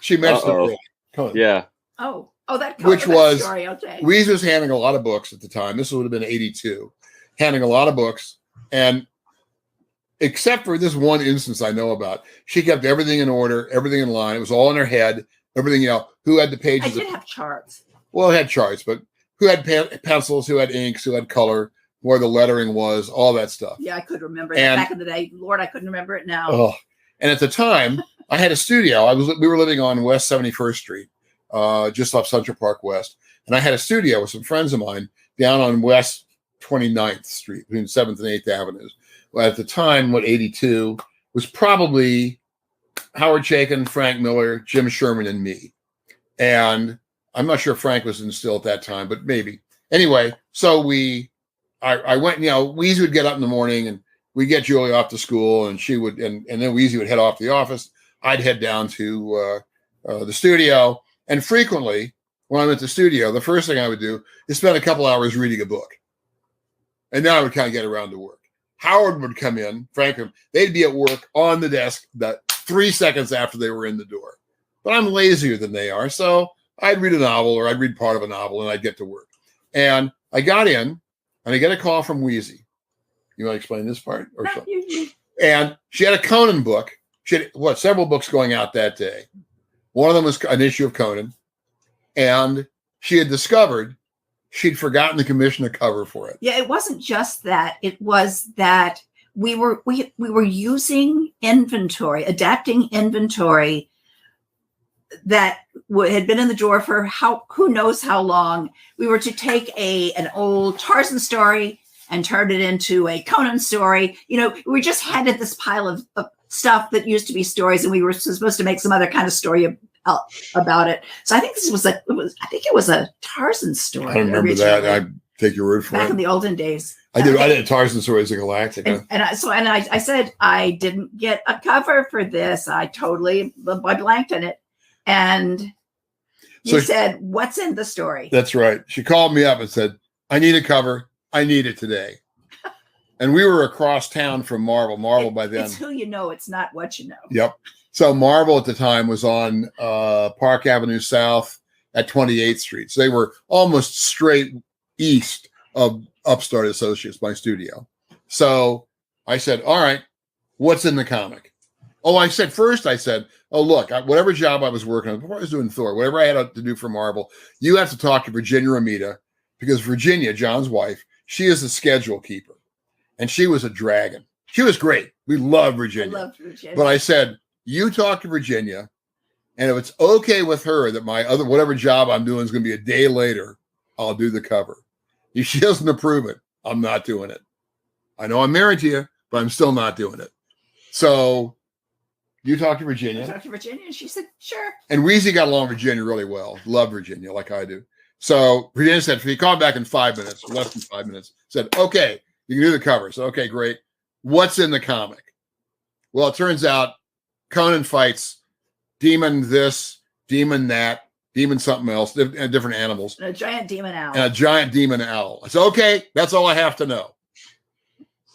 She mentioned it earlier. Come on. Yeah. Oh, that Which that was story. Okay. Wheezy was handling a lot of books at the time. This would have been 82. Handling a lot of books. And except for this one instance I know about, she kept everything in order, everything in line. It was all in her head, everything, who had the I pages. did have charts. Well, it had charts, but who had pencils, who had inks, who had color, where the lettering was, all that stuff. Yeah, I could remember that And- back in the day. Lord, I couldn't remember it now. Oh, and at the time, I had a studio. We were living on West 71st Street, just off Central Park West, and I had a studio with some friends of mine down on West 29th Street, between 7th and 8th Avenues. Well, at the time, 82 was probably Howard Chaykin, Frank Miller, Jim Sherman, and me. And I'm not sure Frank was in still at that time, but maybe. Anyway, so I went, Wheezy would get up in the morning and we'd get Julie off to school, and she would, and then Wheezy would head off to the office. I'd head down to the studio. And frequently, when I'm at the studio, the first thing I would do is spend a couple hours reading a book. And then I would kind of get around to work. Howard would come in, Frank, they'd be at work on the desk 3 seconds after they were in the door. But I'm lazier than they are, so I'd read a novel, or I'd read part of a novel, and I'd get to work. And I got in, and I get a call from Wheezy. You want to explain this part? Or No, so? you- And she had a Conan book. She had, several books going out that day. One of them was an issue of Conan. And she had discovered she'd forgotten to commission a cover for it. Yeah, it wasn't just that. It was that we were using inventory, adapting inventory that had been in the drawer for who knows how long. We were to take an old Tarzan story and turn it into a Conan story. We just had this pile of stuff that used to be stories, and we were supposed to make some other kind of story about it. So I think it was a Tarzan story. I don't remember originally, that. I take your word for back it. in the olden days. I did Tarzan Stories of Galactic. And I said I didn't get a cover for this. I blanked on it. And you said, "What's in the story?" That's right. She called me up and said, "I need a cover. I need it today." And we were across town from Marvel. Marvel by then. It's who you know. It's not what you know. Yep. So Marvel at the time was on Park Avenue South at 28th Street. So they were almost straight east of Upstart Associates, my studio. So I said, "All right, what's in the comic?" I said, "Oh, look, whatever job I was working on, before I was doing Thor, whatever I had to do for Marvel, you have to talk to Virginia Ramita, because Virginia, John's wife, she is the schedule keeper. And she was a dragon. She was great. We loved Virginia. I loved Virginia. But I said, you talk to Virginia, and if it's okay with her that my whatever job I'm doing is going to be a day later, I'll do the cover. If she doesn't approve it, I'm not doing it. I know I'm married to you, but I'm still not doing it." So you talked to Virginia. I talked to Virginia, and she said, "Sure." And Wheezy got along with Virginia really well. Loved Virginia like I do. So Virginia said, he called back in 5 minutes, less than 5 minutes, said, "Okay, you can do the cover." So, okay, great. What's in the comic? Well, it turns out Conan fights demon this, demon that, demon something else, different animals. And a giant demon owl. And a giant demon owl. I said, okay, that's all I have to know.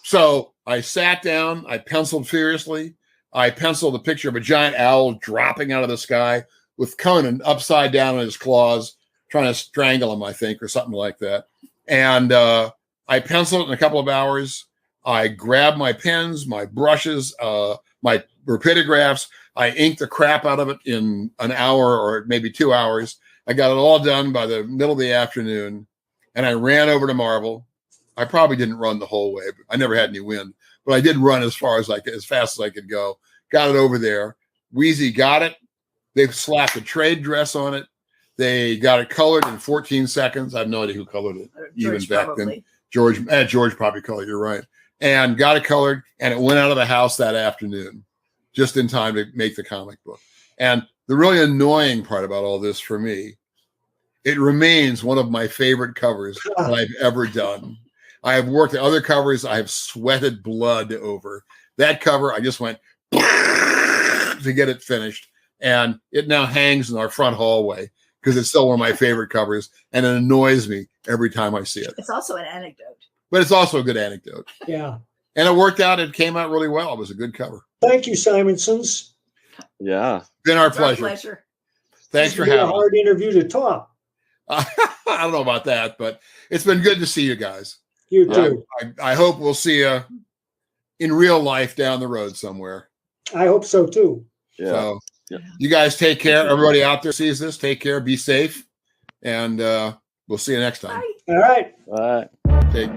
So I sat down, I penciled furiously. I penciled a picture of a giant owl dropping out of the sky with Conan upside down in his claws, trying to strangle him, I think, or something like that. And I penciled it in a couple of hours. I grabbed my pens, my brushes, my rapidographs. I inked the crap out of it in an hour or maybe 2 hours. I got it all done by the middle of the afternoon, and I ran over to Marvel. I probably didn't run the whole way. But I never had any wind, but I did run as fast as I could go. Got it over there. Wheezy got it. They slapped a trade dress on it. They got it colored in 14 seconds. I have no idea who colored it. George, even back probably. then. George probably colored. You're right. And got it colored, and it went out of the house that afternoon, just in time to make the comic book. And the really annoying part about all this for me, it remains one of my favorite covers that I've ever done. I have worked at other covers I have sweated blood over. That cover, I just went to get it finished. and it now hangs in our front hallway because it's still one of my favorite covers, and it annoys me every time I see it. It's also an anecdote. But it's also a good anecdote. Yeah. And it worked out. It came out really well. It was a good cover. Thank you, Simonsons. Yeah. Been our It's our pleasure. Thanks for It's been a having me. hard interview to top. I don't know about that, but it's been good to see you guys. You too. I hope we'll see you in real life down the road somewhere. I hope so too. Yeah. So Yeah. you guys take care. Everybody out there sees this. Take care. Be safe. And we'll see you next time. Bye. All right. All right. Take